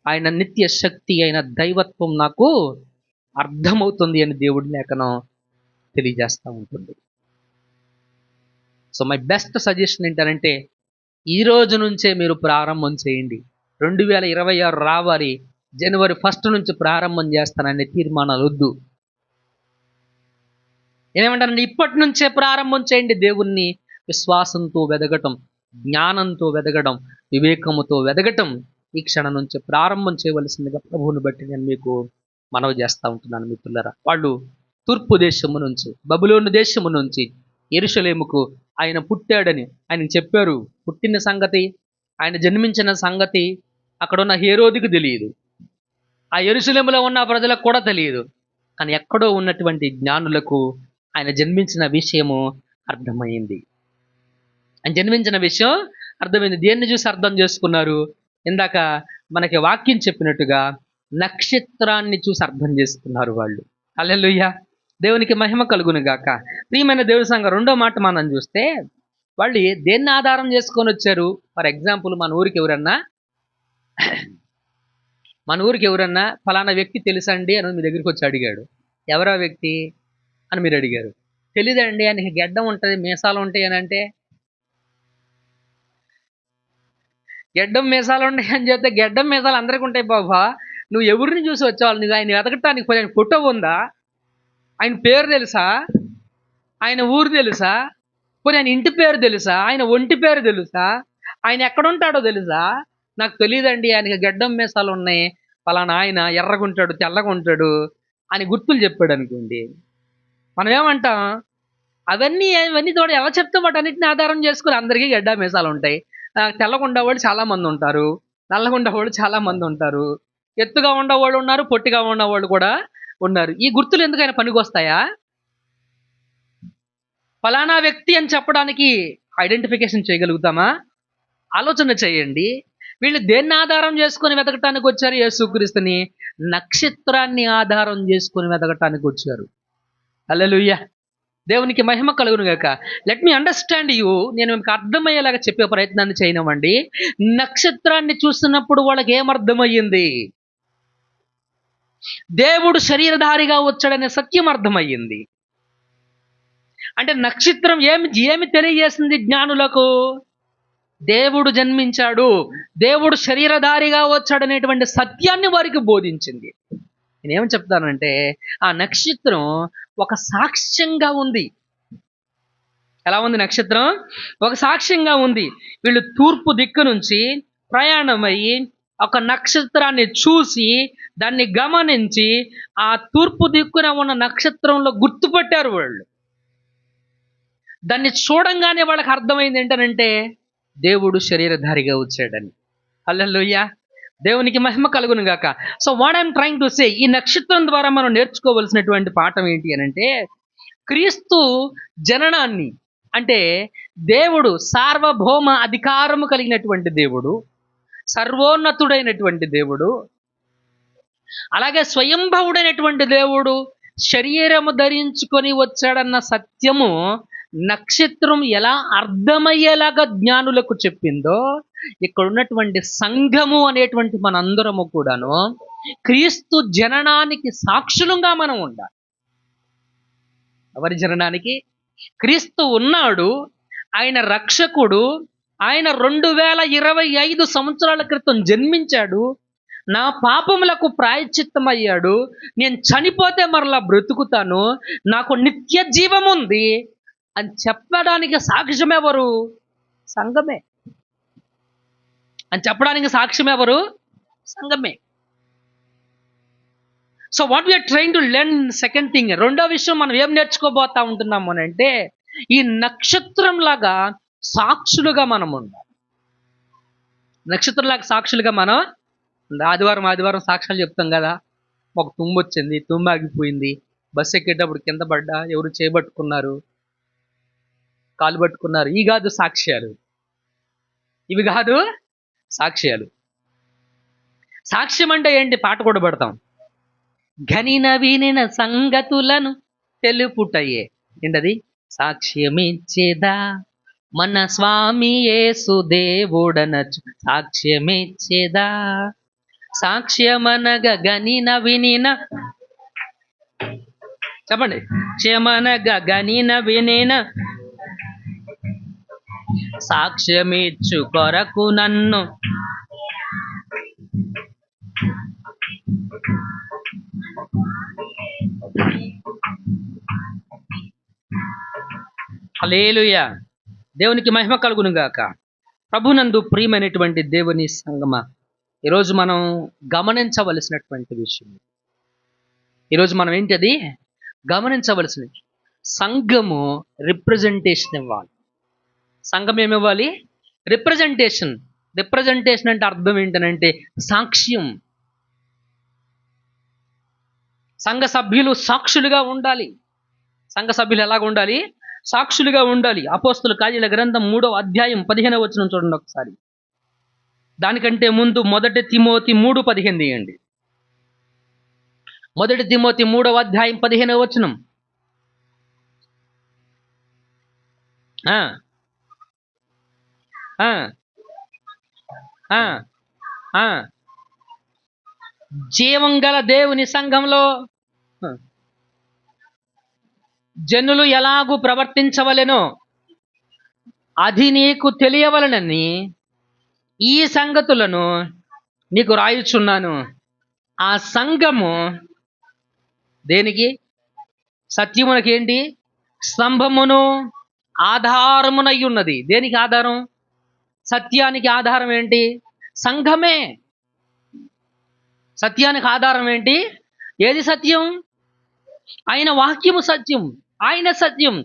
ఆయన నిత్య శక్తి, ఆయన దైవత్వం నాకు అర్థమవుతుంది అని దేవుడి లేఖనం తెలియజేస్తూ ఉంటుంది. సో మై బెస్ట్ సజెషన్ ఏంటంటే, ఈ రోజు నుంచే మీరు ప్రారంభం చేయండి. 2026 రావాలి, జనవరి 1 నుంచి ప్రారంభం చేస్తాననే తీర్మానాలు వద్దు. ఏమంటారండి? ఇప్పటి నుంచే ప్రారంభం చేయండి. దేవుణ్ణి విశ్వాసంతో వెదగటం, జ్ఞానంతో వెదగడం, వివేకముతో వెదగటం ఈ క్షణం నుంచి ప్రారంభం చేయవలసిందిగా ప్రభువుని బట్టి నేను మీకు మనవి చేస్తూ ఉంటున్నాను మిత్రులారా. వాళ్ళు తూర్పు దేశము నుంచి, బబులోను దేశము నుంచి యెరూషలేముకు ఆయన పుట్టాడని ఆయనకు చెప్పారు. పుట్టిన సంగతి, ఆయన జన్మించిన సంగతి అక్కడున్న హేరోదుకు తెలియదు, ఆ యెరూషలేములో ఉన్న ప్రజలకు కూడా తెలియదు. కానీ ఎక్కడో ఉన్నటువంటి జ్ఞానులకు ఆయన జన్మించిన విషయము అర్థమైంది. ఆయన జన్మించిన విషయం అర్థమైంది. దేన్ని చూసి అర్థం చేసుకున్నారు? ఇందాక మనకి వాక్యం చెప్పినట్టుగా నక్షత్రాన్ని చూసి అర్థం చేసుకున్నారు వాళ్ళు. హల్లెలూయా. దేవునికి మహిమ కలుగును గాక. ప్రియమైన దేవుని సంఘం, రెండో మాట మనం చూస్తే, వాళ్ళు దేన్ని ఆధారం చేసుకొని వచ్చారు? ఫర్ ఎగ్జాంపుల్, మన ఊరికి ఎవరన్నా ఫలానా వ్యక్తి తెలుసండి అని మీ దగ్గరికి వచ్చి అడిగాడు. ఎవరా వ్యక్తి అని మీరు అడిగారు. తెలీదండి, ఆయనకి గెడ్డం ఉంటుంది, మీసాలు ఉంటాయి అని అంటే, గెడ్డం మీసాలు ఉంటాయి అని చెప్తే, గెడ్డం మీసాలు అందరికీ ఉంటాయి బాబా, నువ్వు ఎవరిని చూసి వచ్చావు? నువ్వు ఆయన వెతకటానికి ఆయన ఫోటో ఉందా? ఆయన పేరు తెలుసా? ఆయన ఊరు తెలుసా? పోనీ ఆయన ఇంటి పేరు తెలుసా? ఆయన ఒంటి పేరు తెలుసా? ఆయన ఎక్కడుంటాడో తెలుసా? నాకు తెలియదండి, ఆయనకి గెడ్డం మీసాలు ఉన్నాయి, ఫలానా ఆయన ఎర్రగుంటాడు, తెల్లగుంటాడు అని గుర్తులు చెప్పాడు అనుకోండి. మనం ఏమంటాం? అవన్నీ తోడు ఎలా చెప్తాం? వాటన్నిటిని ఆధారం చేసుకుని అందరికీ గెడ్డ మీసాలు ఉంటాయి, తెల్లగుండా వాళ్ళు చాలా మంది ఉంటారు, నల్లగుండా వాళ్ళు చాలా మంది ఉంటారు, ఎత్తుగా ఉండేవాళ్ళు ఉన్నారు, పొట్టిగా ఉన్నవాళ్ళు కూడా ఉన్నారు. ఈ గుర్తులు ఎందుకైనా పనికి వస్తాయా? ఫలానా వ్యక్తి అని చెప్పడానికి ఐడెంటిఫికేషన్ చేయగలుగుతామా? ఆలోచన చేయండి. వీళ్ళు దేన్ని ఆధారం చేసుకొని వెతకటానికి వచ్చారు? యేసుక్రీస్తుని నక్షత్రాన్ని ఆధారం చేసుకొని వెతకటానికి వచ్చారు. హల్లెలూయా. దేవునికి మహిమ కలుగును గాక. Let me understand you. నేను మీకు అర్థమయ్యేలాగా చెప్పే ప్రయత్నాన్ని చేయనివ్వండి. నక్షత్రాన్ని చూస్తున్నప్పుడు వాళ్ళకి ఏమర్థమయ్యింది? దేవుడు శరీరధారిగా వచ్చాడనే సత్యం అర్థమయ్యింది. అంటే నక్షత్రం ఏమి తెలియజేసింది జ్ఞానులకు? దేవుడు జన్మించాడు, దేవుడు శరీరధారిగా వచ్చాడనేటువంటి సత్యాన్ని వారికి బోధించింది. నేనేమని చెప్తానంటే, ఆ నక్షత్రం ఒక సాక్ష్యంగా ఉంది. ఎలా ఉంది నక్షత్రం? ఒక సాక్ష్యంగా ఉంది. వీళ్ళు తూర్పు దిక్కు నుంచి ప్రయాణమయ్యి ఒక నక్షత్రాన్ని చూసి, దాన్ని గమనించి, ఆ తూర్పు దిక్కున ఉన్న నక్షత్రంలో గుర్తుపట్టారు వాళ్ళు. దాన్ని చూడంగానే వాళ్ళకి అర్థమైంది ఏంటనంటే, దేవుడు శరీరధారిగా వచ్చాడని. హల్లెలూయా. దేవునికి మహిమ కలుగును గాక. So what I'm trying to సే, ఈ నక్షత్రం ద్వారా మనం నేర్చుకోవలసినటువంటి పాఠం ఏంటి అని అంటే, క్రీస్తు జననాన్ని, అంటే దేవుడు సార్వభౌమ అధికారము కలిగినటువంటి దేవుడు, సర్వోన్నతుడైనటువంటి దేవుడు, అలాగే స్వయంభవుడైనటువంటి దేవుడు శరీరము ధరించుకొని వచ్చాడన్న సత్యము నక్షత్రం ఎలా అర్థమయ్యేలాగా జ్ఞానులకు చెప్పిందో, ఇక్కడ ఉన్నటువంటి సంఘము అనేటువంటి మనందరము కూడాను క్రీస్తు జననానికి సాక్షులుగా మనం ఉండాలి. ఎవరి జననానికి? క్రీస్తు ఉన్నాడు, ఆయన రక్షకుడు, ఆయన 2025 సంవత్సరాల క్రితం జన్మించాడు, నా పాపములకు ప్రాయశ్చిత్తమయ్యాడు, నేను చనిపోతే మరలా బ్రతుకుతాను, నాకు నిత్య జీవం ఉంది అని చెప్పడానికి సాక్ష్యం ఎవరు? సంఘమే. అని చెప్పడానికి సాక్ష్యం ఎవరు? సంఘమే. So what we are trying to learn, second thing, రెండో విషయం మనం ఏం నేర్చుకోబోతా ఉంటున్నాము అని అంటే, ఈ నక్షత్రం లాగా సాక్షులుగా మనం ఉండాలి. నక్షత్రంలాగా సాక్షులుగా మనం ఆదివారం సాక్ష్యాలు చెప్తాం కదా. ఒక తుమ్ము వచ్చింది, తుమ్ము ఆగిపోయింది, బస్సు ఎక్కేటప్పుడు కింద పడ్డా, ఎవరు చేయబట్టుకున్నారు, కాలు పట్టుకున్నారు. ఇవి కాదు సాక్ష్యాలు, ఇవి కాదు సాక్ష్యాలు. సాక్ష్యం అంటే ఏంటి? పాట కూడా పడతాం, ఘనిన వినిన సంగతులను తెలుపుటయే. ఏంటది? సాక్ష్యమిచ్చేదా మన స్వామి యేసు దేవుడనచ్చు, సాక్ష్యమిచ్చేదా. సాక్ష్యమనగా గనిన వినిన, చెప్పండి, సాక్ష్యమనగా గనిన వినిన సాక్ష్యమిచ్చు కొరకు నన్ను హల్లెలూయా, దేవునికి మహిమ కలుగును గాక. ప్రభునందు ప్రియమైనటువంటి దేవుని సంగమా, ఈరోజు మనం గమనించవలసినటువంటి విషయం, ఈరోజు మనం ఏంటది గమనించవలసిన, సంఘము రిప్రజెంటేషన్ ఇవ్వాలి. సంఘం ఏమివ్వాలి? రిప్రజెంటేషన్. రిప్రజెంటేషన్ అంటే అర్థం ఏంటనంటే సాక్ష్యం. సంఘ సభ్యులు సాక్షులుగా ఉండాలి. సంఘ సభ్యులు ఎలాగ ఉండాలి? సాక్షులుగా ఉండాలి. అపోస్తలుల కార్యాల గ్రంథం 3వ అధ్యాయం 15వ వచనం చూడండి ఒకసారి. దానికంటే ముందు 1 తిమోతి 3:15 తీయండి. 1 తిమోతి 3వ అధ్యాయం 15వ వచనం. జీవం గల దేవుని సంఘంలో జనులు ఎలాగూ ప్రవర్తించవలెనో అది నీకు తెలియవలనని ఈ సంగతులను నీకు రాయుచున్నాను. ఆ సంఘము దేనికి? సత్యమునకి ఏంటి? స్తంభమును ఆధారమునై ఉన్నది. దేనికి ఆధారం? సత్యానికి ఆధారం ఏంటి? సంఘమే. సత్యానికి ఆధారం ఏంటి? ఏది సత్యం? ఆయన వాక్యము సత్యం, ఆయన సత్యం,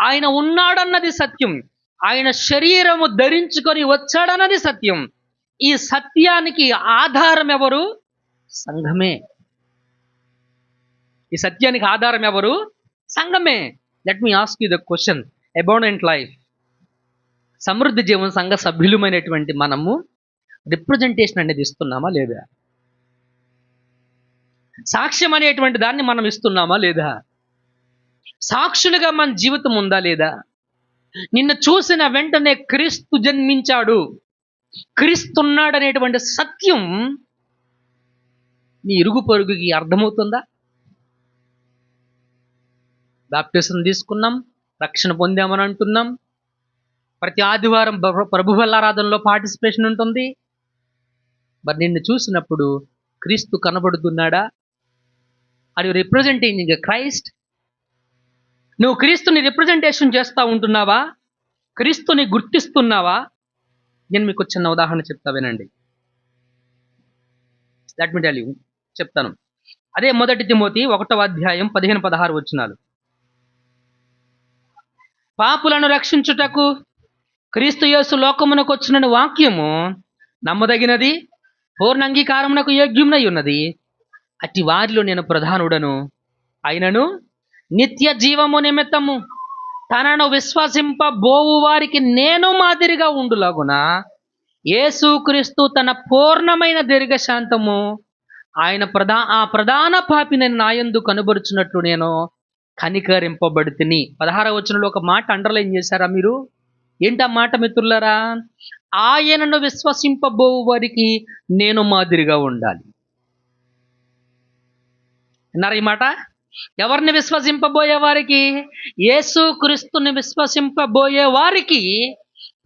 ఆయన ఉన్నాడన్నది సత్యం, ఆయన శరీరము ధరించుకొని వచ్చాడన్నది సత్యం. ఈ సత్యానికి ఆధారం ఎవరు? సంఘమే. ఈ సత్యానికి ఆధారం ఎవరు? సంఘమే. Let me ask you the question, abundant life, సమృద్ధి జీవన సంఘ సభ్యులమైనటువంటి మనము రిప్రజెంటేషన్ అనేది ఇస్తున్నామా లేదా? సాక్ష్యం అనేటువంటి దాన్ని మనం ఇస్తున్నామా లేదా? సాక్షులుగా మన జీవితం ఉందా లేదా? నిన్ను చూసిన వెంటనే క్రీస్తు జన్మించాడు, క్రీస్తున్నాడు అనేటువంటి సత్యం నీ ఇరుగు పొరుగుకి అర్థమవుతుందా? బాప్టిజం తీసుకున్నాం, రక్షణ పొందామని అంటున్నాం, ప్రతి ఆదివారం ప్రభు బలారాధనలో పార్టిసిపేషన్ ఉంటుంది. మరి నిన్ను చూసినప్పుడు క్రీస్తు కనబడుతున్నాడా? Are you representing Christ? నువ్వు క్రీస్తుని రిప్రజెంటేషన్ చేస్తూ ఉంటున్నావా? క్రీస్తుని గుర్తిస్తున్నావా? నేను మీకు చిన్న ఉదాహరణ చెప్తా వినండి. లెట్ మీ టెల్ యు, చెప్తాను. అదే 1 తిమోతి 1వ అధ్యాయం 15-16 వచనాలు. పాపులను రక్షించుటకు క్రీస్తు యేసు లోకమునకు వచ్చిన వాక్యము నమ్మదగినది, పూర్ణ అంగీకారం నాకు యోగ్యమునై ఉన్నది. అట్టి వారిలో నేను ప్రధానుడను. అయినను నిత్య జీవము నిమిత్తము తనను విశ్వసింపబోవు వారికి నేను మాదిరిగా ఉండులాగున యేసుక్రీస్తు తన పూర్ణమైన దీర్ఘశాంతము ఆ ప్రధాన పాపిని నాయందు కనుబరుచున్నట్లు నేను కనికరింపబడి తిని. 16వ వచనంలో ఒక మాట అండర్లైన్ చేశారా మీరు? ఏంటి ఆ మాట మిత్రులారా? ఆయనను విశ్వసింపబోవు వారికి నేను మాదిరిగా ఉండాలి. విన్నారా ఈ మాట? ఎవరిని విశ్వసింపబోయే వారికి? యేసుక్రీస్తుని విశ్వసింపబోయే వారికి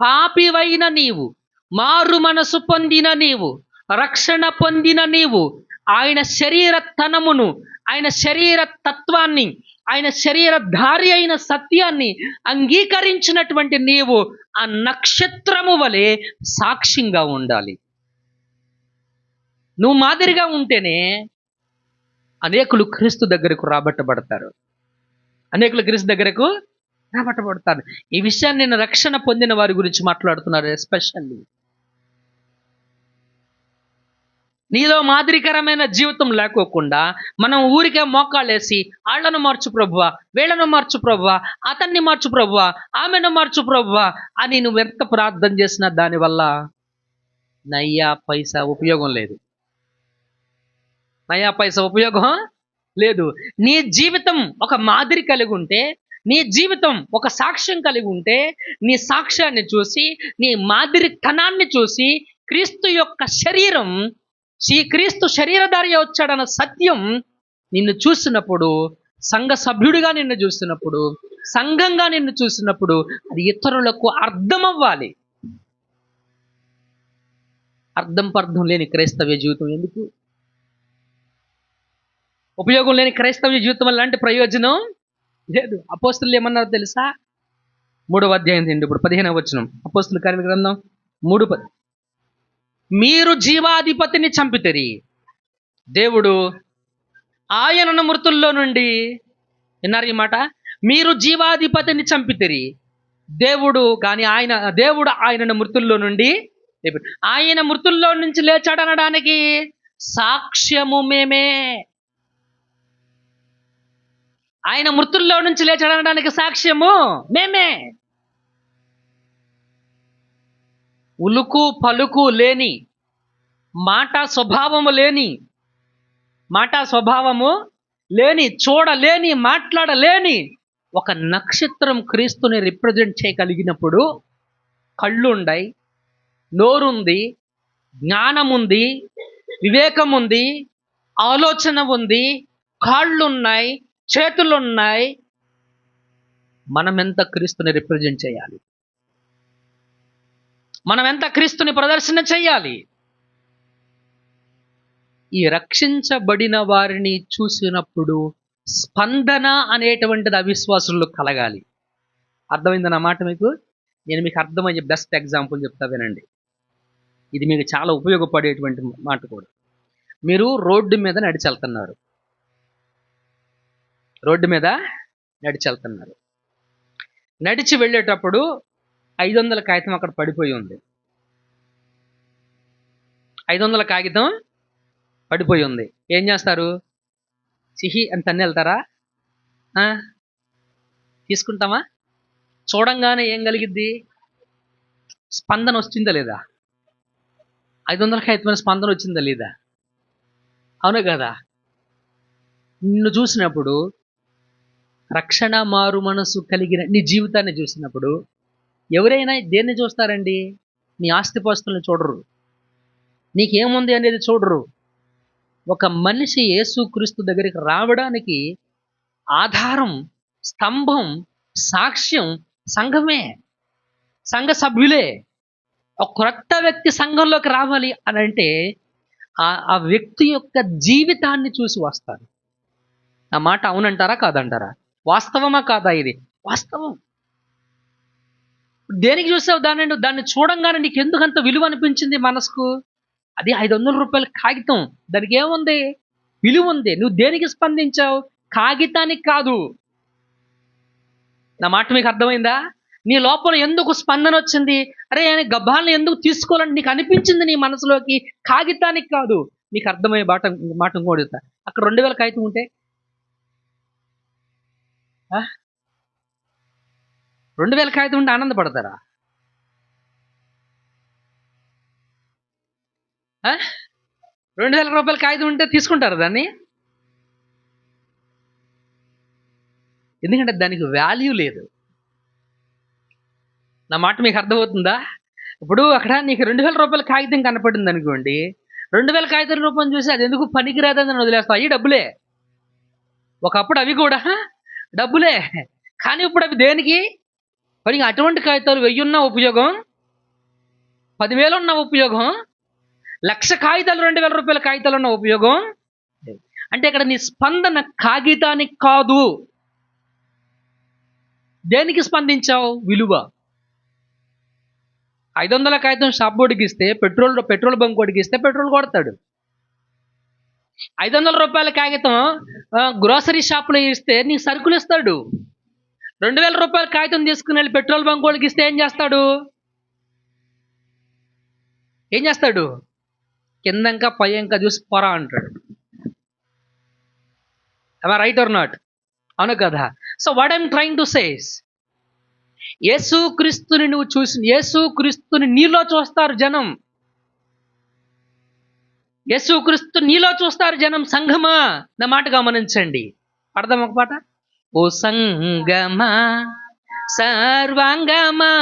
పాపివైన నీవు, మారు మనసు పొందిన నీవు, రక్షణ పొందిన నీవు, ఆయన శరీరతనమును, ఆయన శరీర తత్వాన్ని, ఆయన శరీరధారి అయిన సత్యాన్ని అంగీకరించినటువంటి నీవు ఆ నక్షత్రము వలె సాక్ష్యంగా ఉండాలి. నువ్వు మాదిరిగా ఉంటేనే అనేకులు క్రీస్తు దగ్గరకు రాబట్టబడతారు. అనేకులు క్రీస్తు దగ్గరకు రాబట్టబడతారు. ఈ విషయాన్ని నేను రక్షణ పొందిన వారి గురించి మాట్లాడుతున్నారు. ఎస్పెషల్లీ నీలో మాదిరికరమైన జీవితం లేకోకుండా మనం ఊరికే మోకాళ్ళేసి వాళ్ళను మార్చు ప్రభువా, వీళ్ళను మార్చు ప్రభువా, అతన్ని మార్చు ప్రభువా, ఆమెను మార్చు ప్రభువా అని నువ్వు ఎంత ప్రార్థన చేసినా దానివల్ల నయ్యా పైసా ఉపయోగం లేదు. నయా పైసా ఉపయోగం లేదు. నీ జీవితం ఒక మాదిరి కలిగి ఉంటే, నీ జీవితం ఒక సాక్ష్యం కలిగి ఉంటే, నీ సాక్ష్యాన్ని చూసి, నీ మాదిరితనాన్ని చూసి క్రీస్తు యొక్క శరీరం, క్రీస్తు శరీరధారి వచ్చాడన్న సత్యం నిన్ను చూసినప్పుడు, సంఘ సభ్యుడిగా నిన్ను చూసినప్పుడు, సంఘంగా నిన్ను చూసినప్పుడు అది ఇతరులకు అర్థం అవ్వాలి. అర్థం పర్థం లేని క్రైస్తవ్య జీవితం ఎందుకు? ఉపయోగం లేని క్రైస్తవ్య జీవితం వల్ల అంటే ప్రయోజనం లేదు. అపోస్తులు ఏమన్నారో తెలుసా? 3వ అధ్యాయం ఇప్పుడు 15వ వచనం, అపోస్తుల కార్యముల గ్రంథం 3:10. మీరు జీవాధిపతిని చంపితిరి, దేవుడు ఆయనను మృతుల్లో నుండి, విన్నారు ఈ మాట? మీరు జీవాధిపతిని చంపితిరి, దేవుడు ఆయనను మృతుల్లో నుండి, ఆయన మృతుల్లో నుంచి లేచాడనడానికి సాక్ష్యము మేమే. ఆయన మృతుల్లో నుంచి లేచాడనడానికి సాక్ష్యము మేమే. ఉలుకు పలుకు లేని, మాట స్వభావము లేని, చూడలేని, మాట్లాడలేని ఒక నక్షత్రం క్రీస్తుని రిప్రజెంట్ చేయగలిగినప్పుడు కళ్ళుండాయి, నోరుంది, జ్ఞానముంది, వివేకముంది, ఆలోచన ఉంది, కాళ్ళున్నాయి, చేతులున్నాయి. మనం ఎంత క్రీస్తుని రిప్రజెంట్ చేయాలి? మనం ఎంత క్రీస్తుని ప్రదర్శన చేయాలి? ఈ రక్షించబడిన వారిని చూసినప్పుడు స్పందన అనేటువంటిది అవిశ్వాసుల్లో కలగాలి. అర్థమైందన్న మాట మీకు? నేను మీకు అర్థమయ్యే బెస్ట్ ఎగ్జాంపుల్ చెప్తా వినండి. ఇది మీకు చాలా ఉపయోగపడేటువంటి మాట కూడా. మీరు రోడ్డు మీద నడిచెళ్తున్నారు. నడిచి వెళ్ళేటప్పుడు 500 కాగితం అక్కడ పడిపోయి ఉంది. 500 కాగితం పడిపోయి ఉంది. ఏం చేస్తారు? చిహి అని తన్ని వెళ్తారా? తీసుకుంటామా? చూడంగానే ఏం కలిగిద్ది? స్పందన వచ్చిందా లేదా? 500 కాగితమైన స్పందన వచ్చిందా లేదా? అవునా కదా? నిన్ను చూసినప్పుడు, రక్షణ మారు మనసు కలిగిన నీ జీవితాన్ని చూసినప్పుడు ఎవరైనా దేన్ని చూస్తారండి? నీ ఆస్తిపాస్తులను చూడరు, నీకేముంది అనేది చూడరు. ఒక మనిషి యేసుక్రీస్తు దగ్గరికి రావడానికి ఆధారం, స్తంభం, సాక్ష్యం సంఘమే, సంఘ సభ్యులే. ఒక క్రొత్త వ్యక్తి సంఘంలోకి రావాలి అని అంటే ఆ వ్యక్తి యొక్క జీవితాన్ని చూసి వస్తారు. ఆ మాట అవునంటారా కాదంటారా? వాస్తవమా కాదా? ఇది వాస్తవం. దేనికి చూసావు దాన్ని చూడంగానే నీకు ఎందుకంత విలువ అనిపించింది మనసుకు? అది 500 రూపాయల కాగితం, దానికి ఏముంది? విలువ ఉంది. నువ్వు దేనికి స్పందించావు? కాగితానికి కాదు. నా మాట మీకు అర్థమైందా? నీ లోపల ఎందుకు స్పందన వచ్చింది? అరే గబ్బాలను ఎందుకు తీసుకోవాలని నీకు అనిపించింది నీ మనసులోకి? కాగితానికి కాదు. నీకు అర్థమయ్యే మాట ఇంకోటి చెప్తా. అక్కడ 2000 కాగితం ఉంటే 2000 కాగితం ఉంటే ఆనందపడతారా? 2000 రూపాయల కాగితం ఉంటే తీసుకుంటారు దాన్ని? ఎందుకంటే దానికి వాల్యూ లేదు. నా మాట మీకు అర్థమవుతుందా? ఇప్పుడు అక్కడ నీకు 2000 రూపాయల కాగితం కనపడింది అనుకోండి, 2000 కాగితం రూపం చూసి అది ఎందుకు పనికిరాదని వదిలేస్తావు. అవి డబ్బులే. ఒకప్పుడు అవి కూడా డబ్బులే, కానీ ఇప్పుడు అవి దేనికి పని? అటువంటి కాగితాలు 1000 ఉన్న ఉపయోగం, 10,000 ఉన్న ఉపయోగం, 1,00,000 కాగితాలు 2000 రూపాయల కాగితాలు ఉన్న ఉపయోగం. అంటే ఇక్కడ నీ స్పందన కాగితానికి కాదు. దేనికి స్పందించావు? విలువ. 500 కాగితం షాప్ బోర్డుకి ఇస్తే పెట్రోల్ బంక్ వాడికి ఇస్తే పెట్రోల్ కొడతాడు. 500 రూపాయల కాగితం గ్రోసరీ షాప్లో ఇస్తే నీకు సరుకులు ఇస్తాడు. 2000 రూపాయల కాగితం తీసుకుని వెళ్ళి పెట్రోల్ బంక్ వాడికి ఇస్తే ఏం చేస్తాడు? కిందంకా పైంకా చూసి పొరా అంటాడు. Right are not? అవును కదా? So what I'm trying to says, యేసుక్రీస్తుని నువ్వు చూసి, యేసుక్రీస్తుని నీలో చూస్తారు జనం. యేసుక్రీస్తు నీలో చూస్తారు జనం. సంఘమా, నా మాట గమనించండి. పడదాం ఒక పాట. ఓ సంగమా సర్వాంగమా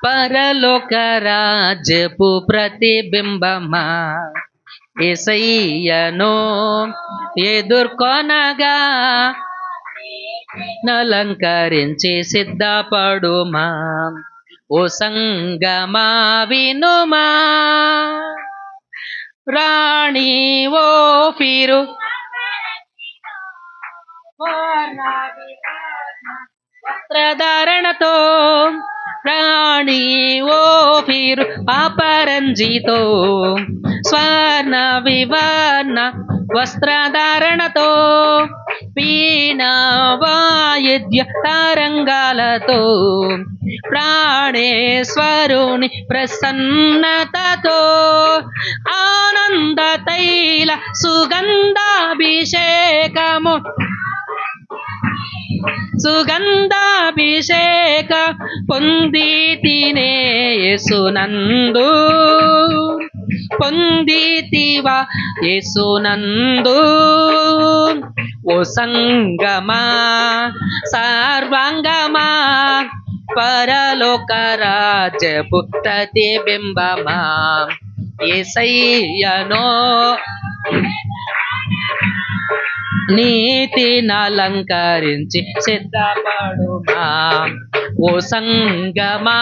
పరలోక రాజ్యపు ప్రతిబింబమా, యేసయ్యను ఎదుర్కొనగా నలంకరించి సిద్ధపడుమా. ఓ సంగమా వినుమా, రాణి ఓ ఫీరు వస్త్రధారణతో, రాణి ఓ ఫీరు పాపరంజితో, స్వర్ణ వివర్ణ వస్త్రధారణతో, వీణ వాయిద్య తరంగాలతో, ప్రాణేశ్వరుని ప్రసన్నతతో, ఆనంద తైల సుగంధాభిషేక పొంది తినే యేసునందు, పొందితివా యేసునందు. ఓ సంగమా సర్వాంగమా పరలోక రాజ్యపు ప్రతిబింబమా, యేసయ్యను నీతినలంకరించి సిద్ధపడుమా. ఓ సంగమా,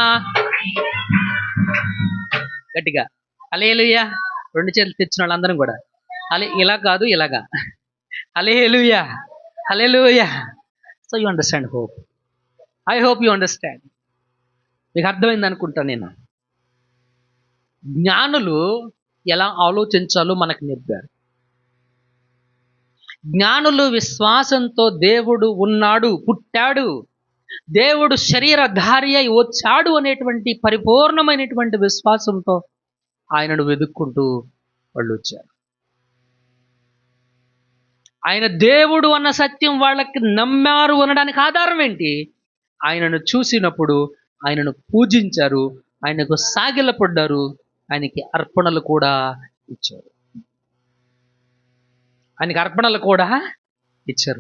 గట్టిగా హల్లెలూయా. 2 చేతులు తెచ్చిన వాళ్ళందరం కూడా ఇలా కాదు, ఇలాగా hallelujah, hallelujah. So you understand hope. I hope you understand. మీకు అర్థమైంది అనుకుంటా నేను. జ్ఞానులు ఎలా ఆలోచించాలో మనకు నేర్పారు. జ్ఞానులు విశ్వాసంతో దేవుడు ఉన్నాడు, పుట్టాడు, దేవుడు శరీరధారి అయి వచ్చాడు అనేటువంటి పరిపూర్ణమైనటువంటి విశ్వాసంతో ఆయనను వెతుక్కుంటూ వాళ్ళు వచ్చారు. ఆయన దేవుడు అన్న సత్యం వాళ్ళకి నమ్మారు అనడానికి ఆధారం ఏంటి? ఆయనను చూసినప్పుడు ఆయనను పూజించారు, ఆయనకు సాగిలపడ్డారు, ఆయనకి అర్పణలు కూడా ఇచ్చారు.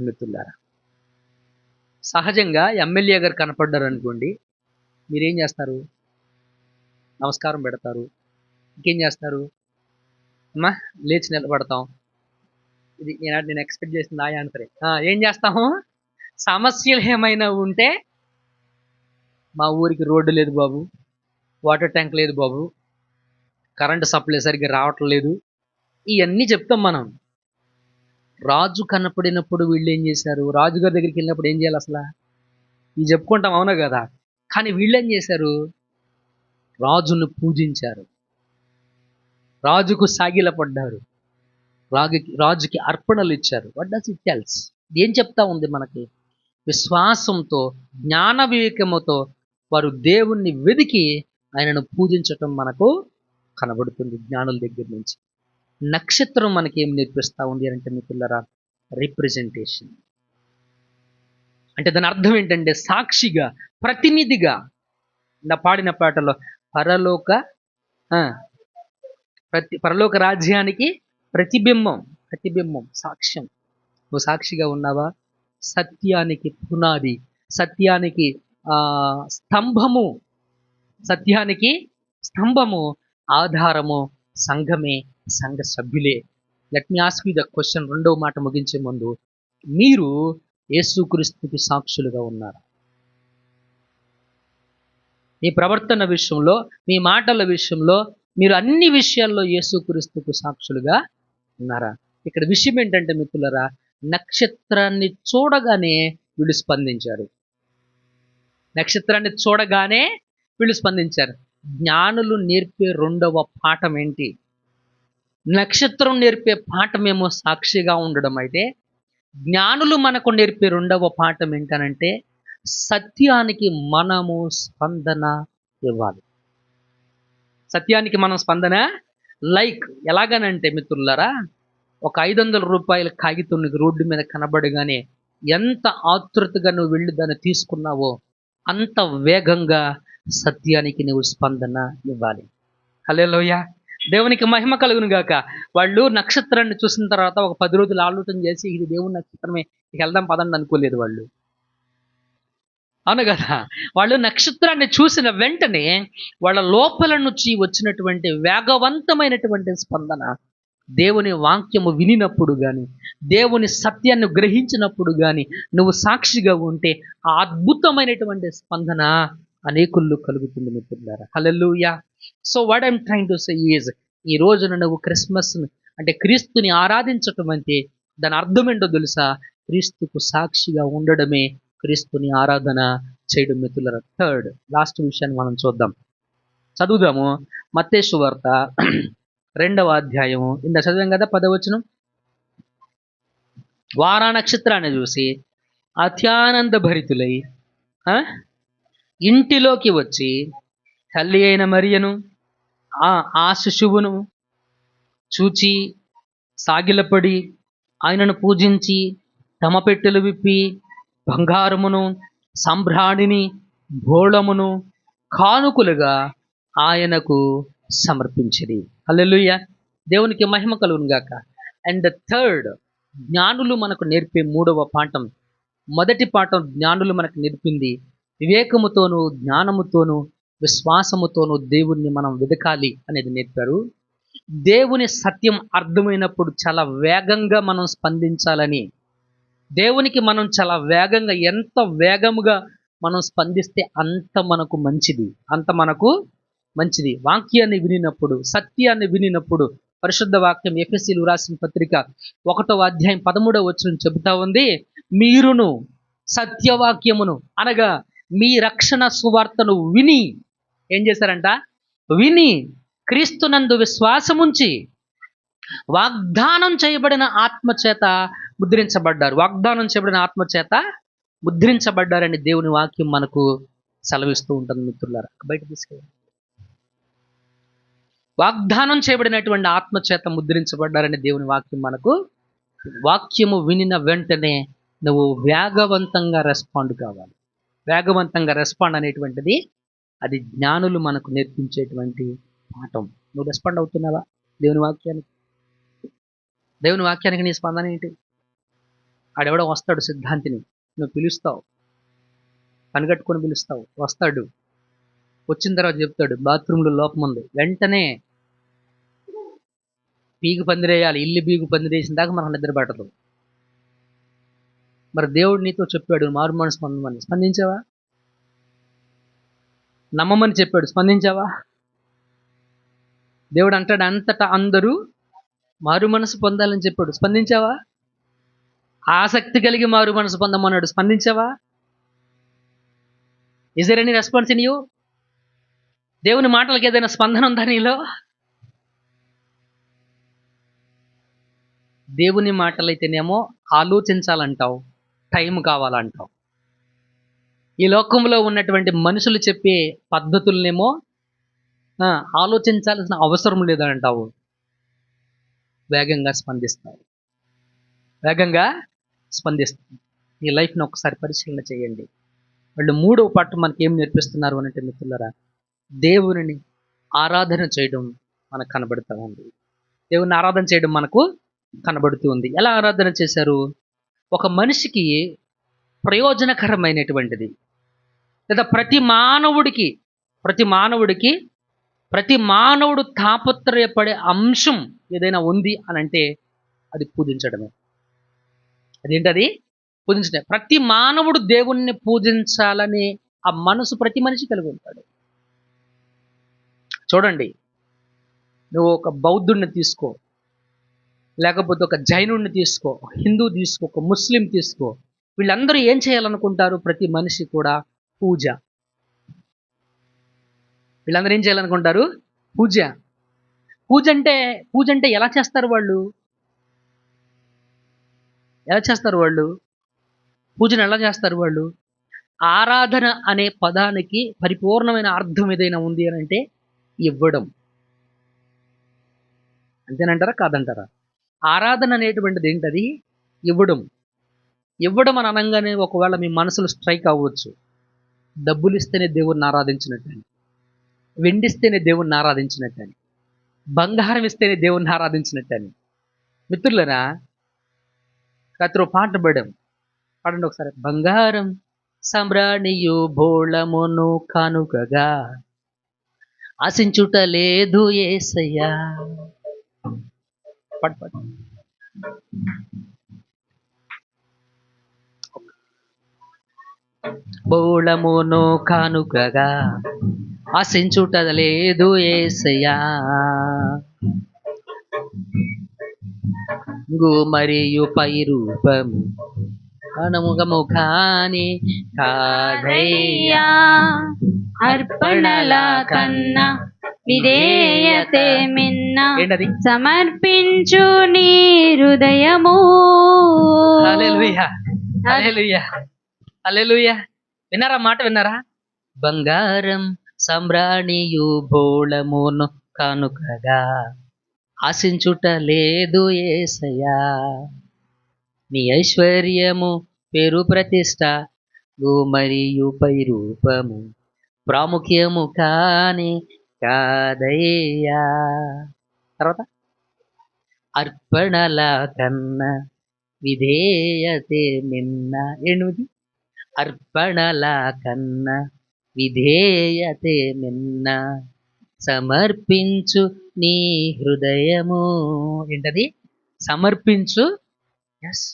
మిత్రులారా, సహజంగా ఎమ్మెల్యే గారు కనపడ్డారు అనుకోండి, మీరేం చేస్తారు? నమస్కారం పెడతారు. ఇంకేం చేస్తారు? అమ్మా లేచి నిలబడతాం. ఇది నేను ఎక్స్పెక్ట్ చేసింది ఆ ఆన్సరే. ఏం చేస్తాము? సమస్యలు ఏమైనా ఉంటే, మా ఊరికి రోడ్డు లేదు బాబు, వాటర్ ట్యాంక్ లేదు బాబు, కరెంటు సప్లై సరిగ్గా రావట్లేదు, ఇవన్నీ చెప్తాం మనం. రాజు కనపడినప్పుడు వీళ్ళు ఏం చేశారు? రాజుగారి దగ్గరికి వెళ్ళినప్పుడు ఏం చేయాలి అసలు? ఇవి చెప్పుకుంటాం, అవునా కదా? కానీ వీళ్ళు ఏం చేశారు? రాజును పూజించారు, రాజుకు సాగిలపడ్డారు, రాజుకి అర్పణలు ఇచ్చారు. What does it tells? ఏం చెప్తా ఉంది మనకి? విశ్వాసంతో, జ్ఞాన వివేకముతో వారు దేవుణ్ణి వెదికి ఆయనను పూజించటం మనకు కనబడుతుంది జ్ఞానుల దగ్గర నుంచి. నక్షత్రం మనకి ఏం నేర్పిస్తా ఉంది అంటే మిత్రులారా, రిప్రజెంటేషన్. అంటే దాని అర్థం ఏంటంటే సాక్షిగా, ప్రతినిధిగా. నా పాడిన పాటలో పరలోక ఆ, పరలోక రాజ్యానికి ప్రతిబింబం, సాక్ష్యం. నువ్వు సాక్షిగా ఉన్నావా? సత్యానికి పునాది, సత్యానికి స్తంభము, సత్యానికి స్తంభము, ఆధారము సంఘమే, సంఘ సభ్యులే. Let me ask you the question, రెండవ మాట ముగించే ముందు, మీరు యేసుక్రీస్తుకి సాక్షులుగా ఉన్నారా? మీ ప్రవర్తన విషయంలో, మీ మాటల విషయంలో, మీరు అన్ని విషయాల్లో యేసుక్రీస్తుకు సాక్షులుగా ఉన్నారా? ఇక్కడ విషయం ఏంటంటే మిత్రులారా, నక్షత్రాన్ని చూడగానే వీళ్ళు స్పందించారు. నక్షత్రాన్ని చూడగానే వీళ్ళు స్పందించారు. జ్ఞానులు నేర్పే రెండవ పాఠం ఏంటి? నక్షత్రం నేర్పే పాఠమేమో సాక్షిగా ఉండడం అయితే, జ్ఞానులు మనకు నేర్పే రెండవ పాఠం ఏంటనంటే సత్యానికి మనము స్పందన ఇవ్వాలి. సత్యానికి మనం స్పందన ఎలాగనంటే మిత్రులారా, ఒక 500 రూపాయల కాగితం నీకు రోడ్డు మీద కనబడగానే ఎంత ఆతృతగా నువ్వు వెళ్ళి దాన్ని తీసుకున్నావో అంత వేగంగా సత్యానికి నువ్వు స్పందన ఇవ్వాలి. హల్లెలూయా, దేవునికి మహిమ కలుగును గాక. వాళ్ళు నక్షత్రాన్ని చూసిన తర్వాత ఒక 10 రోజులు ఆలోచన చేసి ఇది దేవుని నక్షత్రమే, వెళ్దాం పదండి అనుకోలేదు వాళ్ళు. అవును కదా? వాళ్ళు నక్షత్రాన్ని చూసిన వెంటనే వాళ్ళ లోపల నుంచి వచ్చినటువంటి వేగవంతమైనటువంటి స్పందన, దేవుని వాక్యము వినినప్పుడు కానీ, దేవుని సత్యాన్ని గ్రహించినప్పుడు కానీ నువ్వు సాక్షిగా ఉంటే ఆ అద్భుతమైనటువంటి స్పందన అనేకుల్లో కలుగుతుంది మిత్రులారా. Hallelujah. So what I'm trying to say is, ఈ రోజున నువ్వు క్రిస్మస్ అంటే క్రీస్తుని ఆరాధించటం అంటే దాని అర్థం ఏంటో తెలుసా? క్రీస్తుకు సాక్షిగా ఉండడమే క్రీస్తుని ఆరాధన చేయడం మిత్రులారా. థర్డ్, లాస్ట్ విషయాన్ని మనం చదువుదాము. మత్తయి సువార్త 2వ అధ్యాయము, ఇందా చదివాం కదా 10వ వచనం. వారా నక్షత్రాన్ని చూసి అత్యానంద భరితులై ఇంటిలోకి వచ్చి తల్లి అయిన మరియను ఆ శిశువును చూచి సాగిలపడి ఆయనను పూజించి తమ పెట్టెలు విప్పి బంగారమును, సంభ్రాణిని, బోళమును కానుకలుగా ఆయనకు సమర్పించిరి. హల్లెలూయా, దేవునికి మహిమ కలుగును గాక. అండ్ ద థర్డ్, జ్ఞానులు మనకు నేర్పే 3వ పాఠం. మొదటి పాఠం జ్ఞానులు మనకు నేర్పింది వివేకముతోనూ, జ్ఞానముతోనూ, విశ్వాసముతోనూ దేవుణ్ణి మనం వెదకాలి అనేది నేర్పారు. దేవుని సత్యం అర్థమైనప్పుడు చాలా వేగంగా మనం స్పందించాలని, దేవునికి మనం చాలా వేగంగా, ఎంత వేగముగా మనం స్పందిస్తే అంత మనకు మంచిది. వాక్యాన్ని వినినప్పుడు, సత్యాన్ని వినినప్పుడు, పరిశుద్ధ వాక్యం ఎఫెసీయులకు రాసిన పత్రిక 1వ అధ్యాయం 13వ వచనం చెబుతా ఉంది, మీరును సత్యవాక్యమును అనగా మీ రక్షణ సువార్తను విని ఏం చేశారంట? విని క్రీస్తునందు విశ్వాసముంచి వాగ్దానం చేయబడిన ఆత్మచేత ముద్రించబడ్డారు. వాగ్దానం చేయబడిన ఆత్మచేత ముద్రించబడ్డారని దేవుని వాక్యం మనకు సెలవిస్తూ ఉంటుంది మిత్రులారా. బయట తీసుకెళ్ళండి. వాగ్దానం చేయబడినటువంటి ఆత్మచేత ముద్రించబడ్డారని దేవుని వాక్యం మనకు. వాక్యము వినిన వెంటనే నువ్వు వేగవంతంగా రెస్పాండ్ కావాలి. వేగవంతంగా రెస్పాండ్ అనేటువంటిది అది జ్ఞానులు మనకు నేర్పించేటువంటి పాఠం. నువ్వు రెస్పాండ్ అవుతున్నావా దేవుని వాక్యానికి? దేవుని వాక్యానికి నీ స్పందన ఏంటి? ఆడెవడో వస్తాడు సిద్ధాంతిని, నువ్వు పిలుస్తావు, కనిగట్టుకొని పిలుస్తావు, వస్తాడు, వచ్చిన తర్వాత చెప్తాడు బాత్రూంలో లోపం ఉంది, వెంటనే పీగు పందిరేయాలి. ఇల్లు బీగు పందిరేసిన దాకా మనకు నిద్ర పట్టదు. మరి దేవుడు నీతో చెప్పాడు మారు మనసు పొందమని, స్పందించావా? నమ్మమని చెప్పాడు, స్పందించావా? దేవుడు అంటాడు అంతటా అందరూ మారు మనసు పొందాలని చెప్పాడు, స్పందించావా? ఆసక్తి కలిగి మారు మనసు పొందమన్నాడు, స్పందించావా? Is there any response in you? దేవుని మాటలకి ఏదైనా స్పందన ఉందా నీలో? దేవుని మాటలైతేనేమో ఆలోచించాలంటావు, టైం కావాలంటావు. ఈ లోకంలో ఉన్నటువంటి మనుషులు చెప్పే పద్ధతులనేమో ఆలోచించాల్సిన అవసరం లేదంటావు, వేగంగా స్పందిస్తావు. వేగంగా స్పందిస్తావు. ఈ లైఫ్ని ఒకసారి పరిశీలన చేయండి. వాళ్ళు మూడవ పాఠం మనకి ఏం నేర్పిస్తున్నారు అంటే మిత్రులారా, దేవుని ఆరాధన చేయడం మనకు కనబడుతూ ఉంది. దేవుని ఆరాధన చేయడం మనకు కనబడుతూ ఉంది. ఎలా ఆరాధన చేశారు? ఒక మనిషికి ప్రయోజనకరమైనటువంటిది, లేదా ప్రతి మానవుడు తాపత్రయపడే అంశం ఏదైనా ఉంది అని అంటే అది పూజించడమే. అదేంటది? పూజించడమే. ప్రతి మానవుడు దేవుణ్ణి పూజించాలని ఆ మనసు ప్రతి మనిషి కలిగి ఉంటాడు. చూడండి, నువ్వు ఒక బౌద్ధుడిని తీసుకో, లేకపోతే ఒక జైనుడిని తీసుకో, హిందూ తీసుకో, ఒక ముస్లిం తీసుకో, వీళ్ళందరూ ఏం చేయాలనుకుంటారు? ప్రతి మనిషి కూడా పూజ. వీళ్ళందరూ ఏం చేయాలనుకుంటారు? పూజ. పూజ అంటే ఎలా చేస్తారు వాళ్ళు? పూజను ఎలా చేస్తారు వాళ్ళు? ఆరాధన అనే పదానికి పరిపూర్ణమైన అర్థం ఏదైనా ఉంది అని అంటే ఇవ్వడం. అంతేనంటారా కాదంటారా? ఆరాధన అనేటువంటిది ఏంటది? ఇవ్వడం. ఇవ్వడం అని అనగానే ఒకవేళ మీ మనసులో స్ట్రైక్ అవ్వచ్చు, డబ్బులు ఇస్తేనే దేవుణ్ణి ఆరాధించినట్టని, వెండిస్తేనే దేవుణ్ణి ఆరాధించినట్టని, బంగారం ఇస్తేనే దేవుణ్ణి ఆరాధించినట్టని. మిత్రులరా, రాత్రి పాట పాడండి ఒకసారి. బంగారం సంబ్రాణియు బోళమును కానుకగా ఆశించుట లేదు యేసయ్యా. పాడు. బోళమును కానుకగా ఆశించుట లేదు యేసయ్యా, మరియు పై రూపము అనుముఖముఖాని కాదయ్యా, అర్పణల కన్నా విధేయతే మిన్న సమర్పించు నీ హృదయము. హల్లెలూయా, హల్లెలూయా, హల్లెలూయా. విన్నారా? మాట విన్నారా? బంగారం సంబ్రాణియు బోళమును కానుకగా ఆశించుట లేదు యేసయ్యా, నీ ఐశ్వర్యము పేరు ప్రతిష్ట మరియు పై రూపము ప్రాముఖ్యము కాని కాదయ్యా. తర్వాత అర్పణల కన్నా విధేయతే మిన్న. ఏంటి? అర్పణల కన్నా విధేయతే మిన్న సమర్పించు నీ హృదయము. ఏంటది? సమర్పించు. ఎస్,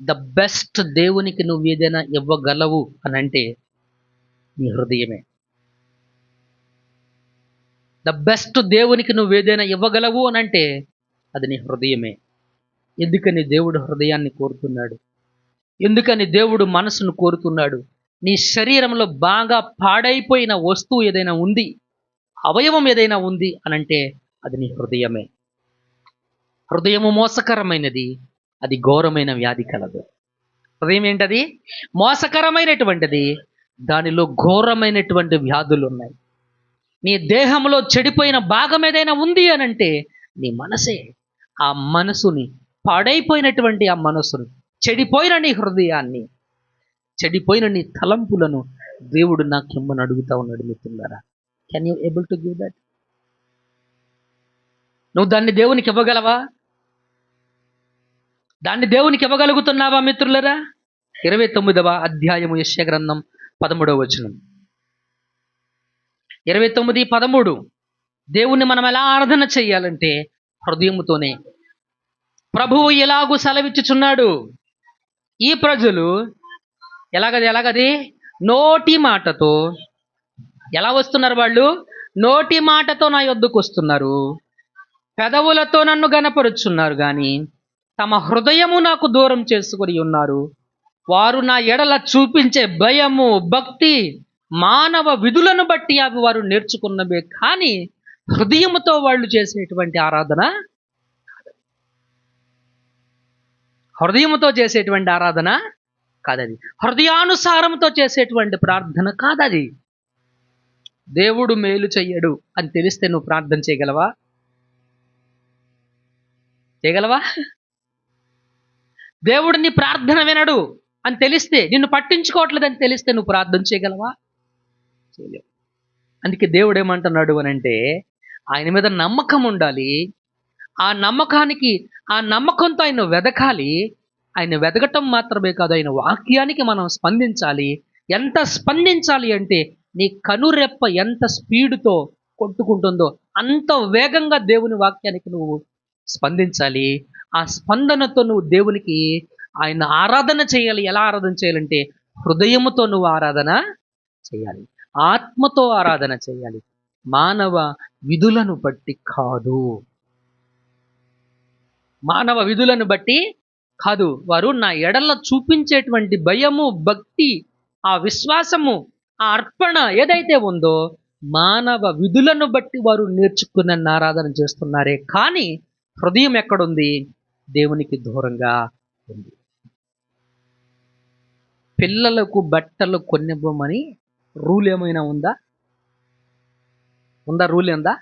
ద బెస్ట్ దేవునికి నువ్వు ఏదైనా ఇవ్వగలవు అని అంటే నీ హృదయమే. ద బెస్ట్ దేవునికి నువ్వు ఏదైనా ఇవ్వగలవు అని అంటే అది నీ హృదయమే. ఎందుకని దేవుడు హృదయాన్ని కోరుతున్నాడు? ఎందుకని దేవుడు మనసును కోరుతున్నాడు? నీ శరీరంలో బాగా పాడైపోయిన వస్తువు ఏదైనా ఉంది, అవయవం ఏదైనా ఉంది అనంటే అది నీ హృదయమే. హృదయము మోసకరమైనది, అది ఘోరమైన వ్యాధి కలదు. హృదయం ఏంటది? మోసకరమైనటువంటిది, దానిలో ఘోరమైనటువంటి వ్యాధులు ఉన్నాయి. నీ దేహంలో చెడిపోయిన భాగం ఏదైనా ఉంది అనంటే నీ మనసే. ఆ మనసుని, పాడైపోయినటువంటి ఆ మనసును, చెడిపోయిన నీ హృదయాన్ని, చెడిపోయిన నీ తలంపులను దేవుడు నాకు ఇమ్మని అడుగుతా ఉన్నాడు. మిత్రులారా, can you able to give that? నువ్వు దాన్ని దేవునికి ఇవ్వగలవా? దాన్ని దేవునికి ఇవ్వగలుగుతున్నావా మిత్రులరా? 29వ అధ్యాయము యెషయా గ్రంథం 13వ వచనం. 29:13. దేవుణ్ణి మనం ఎలా ఆరాధన చెయ్యాలంటే హృదయముతోనే. ప్రభువు ఎలాగూ సెలవిచ్చుచున్నాడు, ఈ ప్రజలు ఎలాగది నోటి మాటతో ఎలా వస్తున్నారు? వాళ్ళు నోటి మాటతో నా యొద్దకు వస్తున్నారు, పెదవులతో నన్ను గనపరుచున్నారు, కానీ తమ హృదయము నాకు దూరం చేసుకొని ఉన్నారు. వారు నా ఎడల చూపించే భయము, భక్తి మానవ విధులను బట్టి అవి వారు నేర్చుకున్నవే, కానీ హృదయముతో వాళ్ళు చేసేటువంటి ఆరాధన, హృదయముతో చేసేటువంటి ఆరాధన కాదది. హృదయానుసారంతో చేసేటువంటి ప్రార్థన కాదది. దేవుడు మేలు చెయ్యడు అని తెలిస్తే నువ్వు ప్రార్థన చేయగలవా? చేయగలవా? దేవుడు నీ ప్రార్థన వినడు అని తెలిస్తే, నిన్ను పట్టించుకోవట్లేదని తెలిస్తే నువ్వు ప్రార్థన చేయగలవా? చేయలేవు. అందుకే దేవుడు ఏమంటున్నాడు అనంటే, ఆయన మీద నమ్మకం ఉండాలి. ఆ నమ్మకంతో ఆయన వెదకాలి. ఆయన వెదకటం మాత్రమే కాదు, ఆయన వాక్యానికి మనం స్పందించాలి. ఎంత స్పందించాలి అంటే, నీ కనురెప్ప ఎంత స్పీడుతో కొట్టుకుంటుందో అంత వేగంగా దేవుని వాక్యానికి నువ్వు స్పందించాలి. ఆ స్పందనతో నువ్వు దేవునికి ఆయన ఆరాధన చేయాలి. ఎలా ఆరాధన చేయాలంటే, హృదయముతో నువ్వు ఆరాధన చేయాలి, ఆత్మతో ఆరాధన చేయాలి, మానవ విధులను బట్టి కాదు. మానవ విధులను బట్టి కాదు. వారు నా ఎడల చూపించేటువంటి భయము, భక్తి, ఆ విశ్వాసము, ఆ అర్పణ ఏదైతే ఉందో మానవ విధులను బట్టి వారు నేర్చుకున్న ఆరాధన చేస్తున్నారే కానీ హృదయం ఎక్కడుంది? దేవునికి దూరంగా ఉంది. పిల్లలకు బట్టలు కొనివ్వమని రూల్ ఏమైనా ఉందా? రూల్ ఉందా?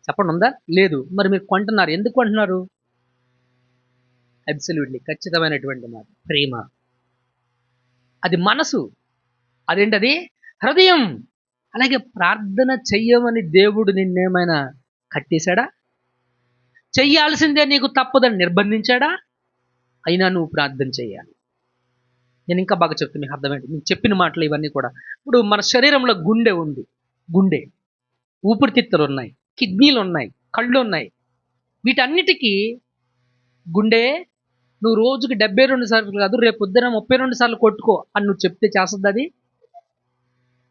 చెప్పండి, ఉందా? లేదు. మరి మీరు కొంటున్నారు, ఎందుకు కొంటున్నారు? అబ్సల్యూట్లీ ఖచ్చితమైనటువంటి మాట, ప్రేమ. అది మనసు, అదేంటది? హృదయం. అలాగే ప్రార్థన చెయ్యమని దేవుడు నిన్నేమైనా కట్టేశాడా? చెయ్యాల్సిందే నీకు తప్పదని నిర్బంధించాడా? అయినా నువ్వు ప్రార్థన చేయాలి. నేను ఇంకా బాగా చెప్తాను, మీకు అర్థమేంటి? నేను చెప్పిన మాటలు ఇవన్నీ కూడా. ఇప్పుడు మన శరీరంలో గుండె ఉంది. గుండె, ఊపిరితిత్తులు ఉన్నాయి, కిడ్నీలు ఉన్నాయి, కళ్ళు ఉన్నాయి. వీటన్నిటికీ గుండె నువ్వు రోజుకి 72 సార్లు కాదు, రేపు పొద్దున 32 సార్లు కొట్టుకో అని నువ్వు చెప్తే చేస్తుందా? అది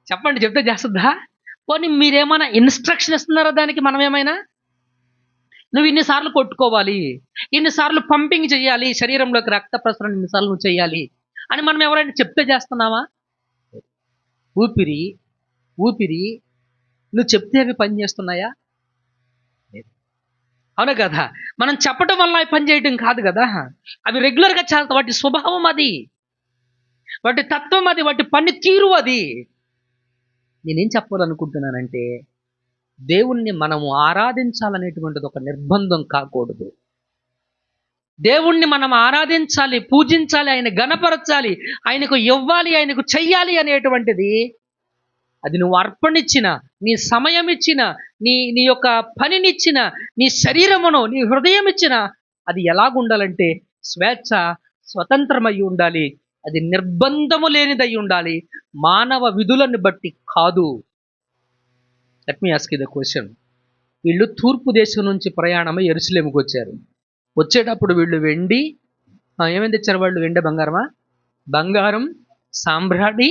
చెప్పండి, చెప్తే చేస్తుందా? పోనీ మీరేమైనా ఇన్స్ట్రక్షన్ ఇస్తున్నారా దానికి? మనం ఏమైనా, నువ్వు ఇన్నిసార్లు కొట్టుకోవాలి, ఇన్నిసార్లు పంపింగ్ చేయాలి, శరీరంలోకి రక్త ప్రసరణ ఇన్నిసార్లు నువ్వు చేయాలి అని మనం ఎవరైనా చెప్తే చేస్తున్నావా? ఊపిరి నువ్వు చెప్తే అవి పని చేస్తున్నాయా? అవునా కదా? మనం చెప్పడం వల్ల అవి పని చేయడం కాదు కదా. అవి రెగ్యులర్గా చేస్తా, వాటి స్వభావం అది, వాటి తత్వం అది, వాటి పని తీరు అది. నేనేం చెప్పాలనుకుంటున్నానంటే, దేవుణ్ణి మనము ఆరాధించాలనేటువంటిది ఒక నిర్బంధం కాకూడదు. దేవుణ్ణి మనం ఆరాధించాలి, పూజించాలి, ఆయన గణపరచాలి, ఆయనకు ఇవ్వాలి, ఆయనకు చెయ్యాలి అనేటువంటిది, అది నువ్వు అర్పణిచ్చిన, నీ సమయం ఇచ్చిన, నీ యొక్క పనినిచ్చిన, నీ శరీరమును, నీ హృదయం ఇచ్చిన, అది ఎలాగుండాలంటే స్వేచ్ఛ, స్వతంత్రమై ఉండాలి. అది నిర్బంధము లేనిదై ఉండాలి, మానవ విధులను బట్టి కాదు. Let me ask you the question. వీళ్ళు తూర్పు దేశం నుంచి ప్రయాణమై యెరూషలేముకు వచ్చారు. వచ్చేటప్పుడు వీళ్ళు వెండి, ఏమేమి తెచ్చారు వాళ్ళు? వెండి, బంగారమా? బంగారం, సాంబ్రాణి.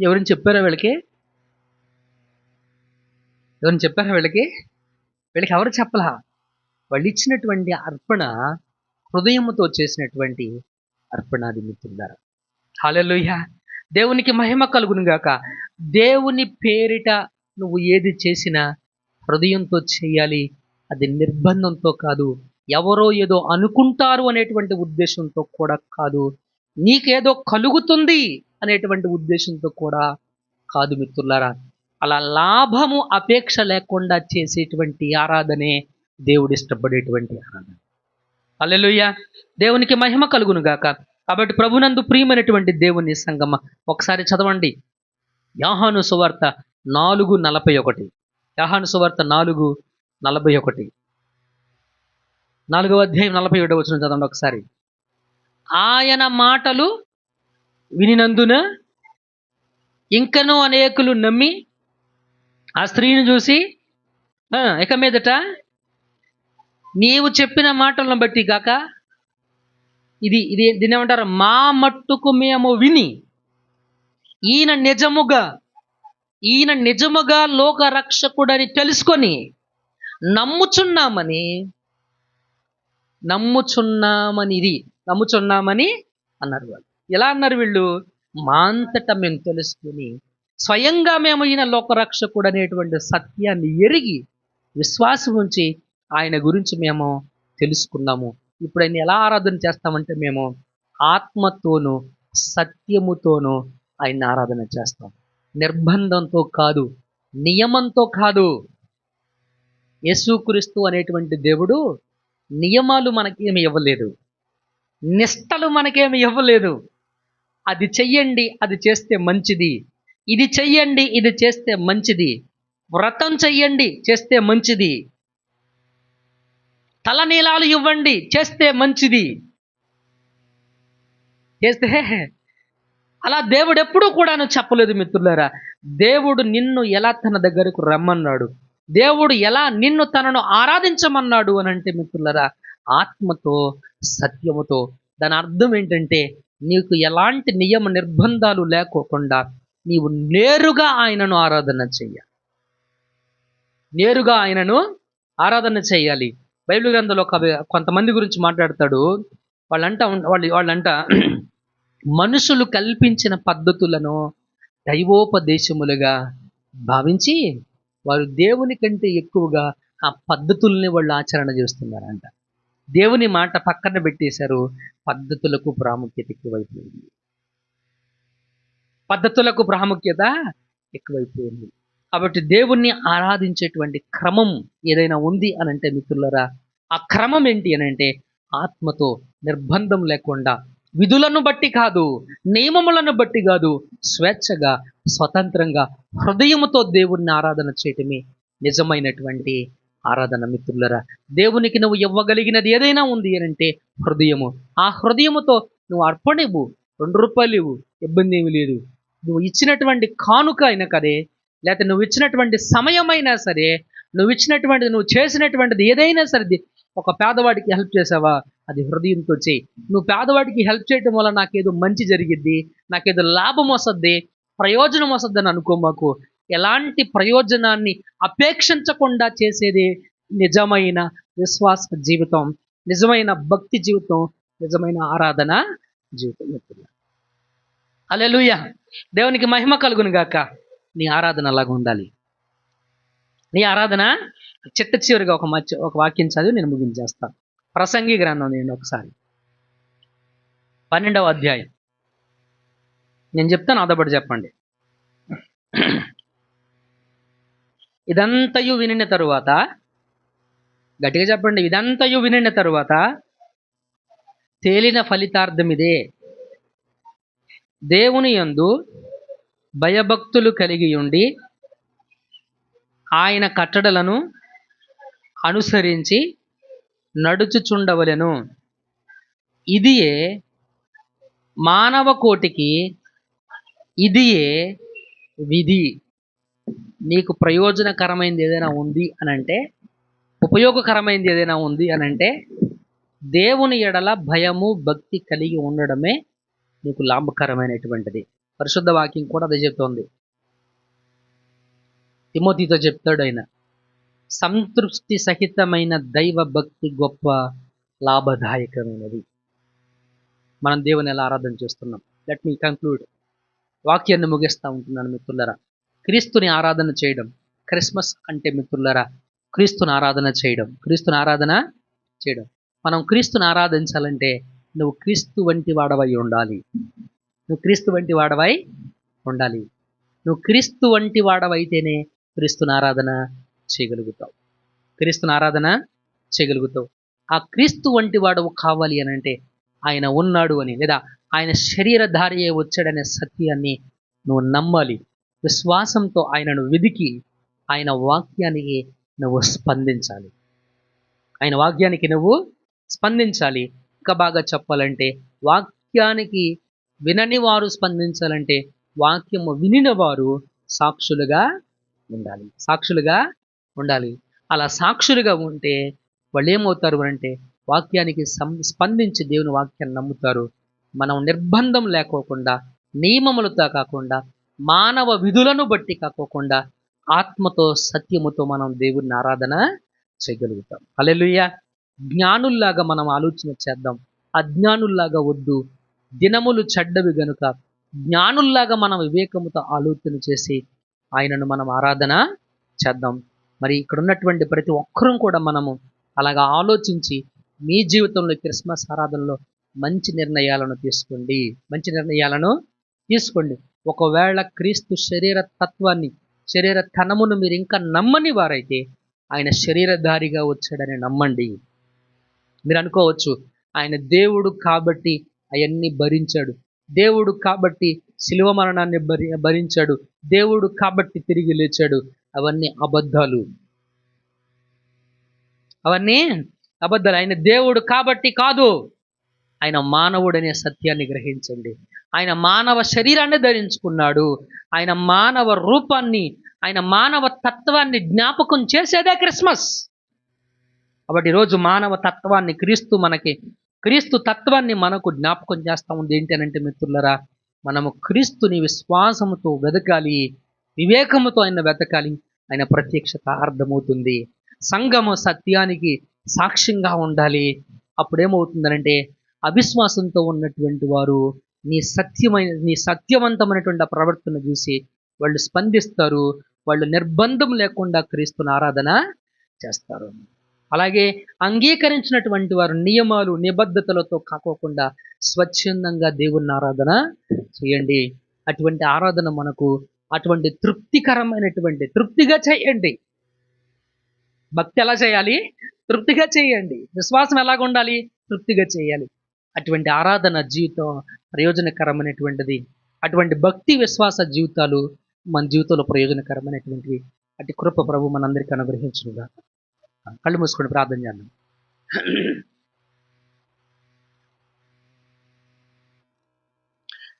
ఎవరిని చెప్పారా వీళ్ళకి? వీళ్ళకి ఎవరు చెప్పలా? వాళ్ళు ఇచ్చినటువంటి అర్పణ హృదయముతో చేసినటువంటి అర్పణ. అది మిత్రులారా, హల్లెలూయా, దేవునికి మహిమ కలుగును గాక. దేవుని పేరిట నువ్వు ఏది చేసినా హృదయంతో చేయాలి. అది నిర్బంధంతో కాదు, ఎవరో ఏదో అనుకుంటారు అనేటువంటి ఉద్దేశంతో కూడా కాదు, నీకేదో కలుగుతుంది అనేటువంటి ఉద్దేశంతో కూడా కాదు మిత్రులారా. అలా లాభము అపేక్ష లేకుండా చేసేటువంటి ఆరాధనే దేవుడు ఇష్టపడేటువంటి ఆరాధన. హల్లెలూయా, దేవునికి మహిమ కలుగును గాక. కాబట్టి ప్రభునందు ప్రియమైనటువంటి దేవుని సంగమ, ఒకసారి చదవండి యోహాను సువార్త 4:41. యోహాను సువార్త 4:41, 4వ అధ్యాయం 47వ వచనం చదవండి ఒకసారి. ఆయన మాటలు వినినందున ఇంకనూ అనేకులు నమ్మి ఆ స్త్రీని చూసి, ఇక మీదట నీవు చెప్పిన మాటలను బట్టి కాక, దీన్ని ఏమంటారు? మా మట్టుకు మేము విని ఈయన నిజముగా లోక రక్షకుడని తెలుసుకొని నమ్ముచున్నామని అన్నారు వాళ్ళు. ఎలా అన్నారు వీళ్ళు? మా అంతటా మేము తెలుసుకుని స్వయంగా మేము ఈయన లోకరక్షకుడు అనేటువంటి సత్యాన్ని ఎరిగి విశ్వాసం ఉంచి ఆయన గురించి మేము తెలుసుకున్నాము. ఇప్పుడు ఆయన ఎలా ఆరాధన చేస్తామంటే, మేము ఆత్మతోనూ సత్యముతోనూ ఆయన్ని ఆరాధన చేస్తాం. నిర్బంధంతో కాదు, నియమంతో కాదు. యేసుక్రీస్తు అనేటువంటి దేవుడు నియమాలు మనకేమి ఇవ్వలేదు, నిష్టలు మనకేమి ఇవ్వలేదు. అది చెయ్యండి, అది చేస్తే మంచిది, ఇది చెయ్యండి, ఇది చేస్తే మంచిది, వ్రతం చెయ్యండి, చేస్తే మంచిది, తలనీలాలు ఇవ్వండి, చేస్తే మంచిది, చేస్తే అలా దేవుడు ఎప్పుడూ కూడాను చెప్పలేదు మిత్రులారా. దేవుడు నిన్ను ఎలా తన దగ్గరకు రమ్మన్నాడు, దేవుడు ఎలా నిన్ను తనను ఆరాధించమన్నాడు అని అంటే మిత్రులారా, ఆత్మతో సత్యముతో. దాని అర్థం ఏంటంటే నీకు ఎలాంటి నియమ నిర్బంధాలు లేకోకుండా నీవు నేరుగా ఆయనను ఆరాధన చెయ్యాలి, నేరుగా ఆయనను ఆరాధన చేయాలి. బైబిల్ గ్రంథంలో కొంతమంది గురించి మాట్లాడతాడు. వాళ్ళంట మనుషులు కల్పించిన పద్ధతులను దైవోపదేశములుగా భావించి వారు దేవుని కంటే ఎక్కువగా ఆ పద్ధతుల్ని వాళ్ళు ఆచరణ చేస్తున్నారంట. దేవుని మాట పక్కన పెట్టేశారు, పద్ధతులకు ప్రాముఖ్యత ఎక్కువైపోయింది, పద్ధతులకు ప్రాముఖ్యత ఎక్కువైపోయింది. కాబట్టి దేవుణ్ణి ఆరాధించేటువంటి క్రమం ఏదైనా ఉంది అని అంటే మిత్రులరా, ఆ క్రమం ఏంటి అని అంటే ఆత్మతో, నిర్బంధం లేకుండా, విధులను బట్టి కాదు, నియమములను బట్టి కాదు, స్వేచ్ఛగా, స్వతంత్రంగా, హృదయముతో దేవుణ్ణి ఆరాధన చేయటమే నిజమైనటువంటి ఆరాధన మిత్రులరా. దేవునికి నువ్వు ఇవ్వగలిగినది ఏదైనా ఉంది అని అంటే హృదయము. ఆ హృదయముతో నువ్వు అర్పణ ఇవ్వు, 2 రూపాయలు ఇవ్వు, ఇబ్బంది ఏమి లేదు. నువ్వు ఇచ్చినటువంటి కానుక అయినా కదే, లేకపోతే నువ్వు ఇచ్చినటువంటి సమయమైనా సరే, నువ్వు చేసినటువంటిది ఏదైనా సరే, ఒక పేదవాడికి హెల్ప్ చేసావా, అది హృదయంతో చేయి. నువ్వు పేదవాడికి హెల్ప్ చేయటం వల్ల నాకేదో మంచి జరిగిద్ది, నాకేదో లాభం వస్తుంది, ప్రయోజనం వస్తుంది అని అనుకోమాకు. ఎలాంటి ప్రయోజనాన్ని అపేక్షించకుండా చేసేది నిజమైన విశ్వాస జీవితం, నిజమైన భక్తి జీవితం, నిజమైన ఆరాధన జీవితం. హల్లెలూయా, దేవునికి మహిమ కలుగును గాక. నీ ఆరాధన అలాగ ఉండాలి. నీ ఆరాధన చిట్ట చివరిగా ఒక వాక్యం చదివి నేను ముగించేస్తాను. ప్రసంగి గ్రంథం నేను ఒకసారి 12వ అధ్యాయం నేను చెప్తాను, అదొకటి చెప్పండి. ఇదంతయు వినిన తరువాత, గట్టిగా చెప్పండి, ఇదంతయు వినిన తరువాత తేలిన ఫలితార్థం ఇదే: దేవుని యందు భయభక్తులు కలిగి ఉండి ఆయన కట్టడలను అనుసరించి నడుచుచుండవలెను. ఇదియే మానవ కోటికి, ఇదియే విధి. నీకు ప్రయోజనకరమైనది ఏదైనా ఉంది అని అంటే, ఉపయోగకరమైనది ఏదైనా ఉంది అని అంటే, దేవుని ఎడల భయము భక్తి కలిగి ఉండడమే నీకు లాభకరమైనటువంటిది. పరిశుద్ధ వాక్యం కూడా అదే చెప్తోంది. తిమోతితో చెప్తాడు ఆయన, సంతృప్తి సహితమైన దైవ భక్తి గొప్ప లాభదాయకమైనది. మనం దేవుని ఎలా ఆరాధన చేస్తున్నాం. Let me conclude. వాక్యాన్ని ముగిస్తూ ఉంటున్నాను మిత్రులరా. క్రీస్తుని ఆరాధన చేయడం, క్రిస్మస్ అంటే మిత్రులరా క్రీస్తుని ఆరాధన చేయడం, క్రీస్తుని ఆరాధన చేయడం. మనం క్రీస్తుని ఆరాధించాలంటే నువ్వు క్రీస్తు వంటి వాడవై ఉండాలి. నువ్వు క్రీస్తు వంటి వాడవై ఉండాలి. నువ్వు క్రీస్తు వంటి వాడవైతేనే క్రీస్తుని ఆరాధన చేయగలుగుతావు, క్రీస్తుని ఆరాధన చేయగలుగుతావు. ఆ క్రీస్తు వంటి వాడవు కావాలి అని అంటే ఆయన ఉన్నాడు అని, లేదా ఆయన శరీరధారియే వచ్చాడనే సత్యాన్ని నువ్వు నమ్మాలి. విశ్వాసంతో ఆయనను వెదికి ఆయన వాక్యానికి నువ్వు స్పందించాలి. ఆయన వాక్యానికి నువ్వు స్పందించాలి. ఇంకా బాగా చెప్పాలంటే, వాక్యానికి వినని వారు స్పందించాలంటే వాక్యము వినిన వారు సాక్షులుగా ఉండాలి, సాక్షులుగా ఉండాలి. అలా సాక్షులుగా ఉంటే వాళ్ళు ఏమవుతారు అంటే వాక్యానికి స్పందించి దేవుని వాక్యాన్ని నమ్ముతారు. మనం నిర్బంధం లేకోకుండా, నియమములతో కాకుండా, మానవ విధులను బట్టి కాకోకుండా ఆత్మతో సత్యముతో మనం దేవుని ఆరాధన చేయగలుగుతాం. హల్లెలూయా. జ్ఞానుల్లాగా మనం ఆలోచన చేద్దాం, అజ్ఞానుల్లాగా వద్దు. దినములు చెడ్డవి గనుక జ్ఞానుల్లాగా మనం వివేకముతో ఆలోచన చేసి ఆయనను మనం ఆరాధన చేద్దాం. మరి ఇక్కడ ఉన్నటువంటి ప్రతి ఒక్కరూ కూడా మనము అలాగా ఆలోచించి మీ జీవితంలో క్రిస్మస్ ఆరాధనలో మంచి నిర్ణయాలను తీసుకోండి. మంచి నిర్ణయాలను తీసుకోండి. ఒకవేళ క్రీస్తు శరీర తత్వాన్ని, శరీర తనమును మీరు ఇంకా నమ్మని వారైతే ఆయన శరీరధారిగా వచ్చాడని నమ్మండి. మీరు అనుకోవచ్చు, ఆయన దేవుడు కాబట్టి అవన్నీ భరించాడు, దేవుడు కాబట్టి శిలువ మరణాన్ని భరించాడు, దేవుడు కాబట్టి తిరిగి లేచాడు. అవన్నీ అబద్ధాలు, అవన్నీ అబద్ధాలు. ఆయన దేవుడు కాబట్టి కాదు, ఆయన మానవుడనే సత్యాన్ని గ్రహించండి. ఆయన మానవ శరీరాన్ని ధరించుకున్నాడు. ఆయన మానవ రూపాన్ని, ఆయన మానవ తత్వాన్ని జ్ఞాపకం చేసేదే క్రిస్మస్. కాబట్టి ఈరోజు మానవ తత్వాన్ని క్రీస్తు తత్వాన్ని మనకు జ్ఞాపకం చేస్తూ ఉంది. ఏంటి అనంటే మిత్రులరా, మనము క్రీస్తుని విశ్వాసముతో వెతకాలి, వివేకముతో ఆయన వెతకాలి. ఆయన ప్రత్యక్షత అర్థమవుతుంది. సంఘము సత్యానికి సాక్ష్యంగా ఉండాలి. అప్పుడేమవుతుందనంటే అవిశ్వాసంతో ఉన్నటువంటి వారు నీ సత్యవంతమైనటువంటి ఆ ప్రవర్తన చూసి వాళ్ళు స్పందిస్తారు. వాళ్ళు నిర్బంధం లేకుండా క్రీస్తుని ఆరాధన చేస్తారు. అలాగే అంగీకరించినటువంటి వారు నియమాలు నిబద్ధతలతో కాకోకుండా స్వచ్ఛందంగా దేవుని ఆరాధన చేయండి. అటువంటి ఆరాధన మనకు అటువంటి తృప్తిగా చేయండి. భక్తి ఎలా చేయాలి? తృప్తిగా చేయండి. విశ్వాసం ఎలాగ ఉండాలి? తృప్తిగా చేయాలి. అటువంటి ఆరాధన జీవితం ప్రయోజనకరమైనటువంటిది. అటువంటి భక్తి విశ్వాస జీవితాలు మన జీవితంలో ప్రయోజనకరమైనటువంటివి. అటు కృప ప్రభు మనందరికీ అనుగ్రహించునుగా. కళ్ళు మూసుకొని ప్రార్థన చేద్దాం.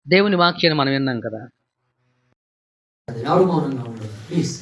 దేవుని వాక్యాన్ని మనం విన్నాం కదా. ఎవరు మౌనంగా ఉండదు ప్లీజ్.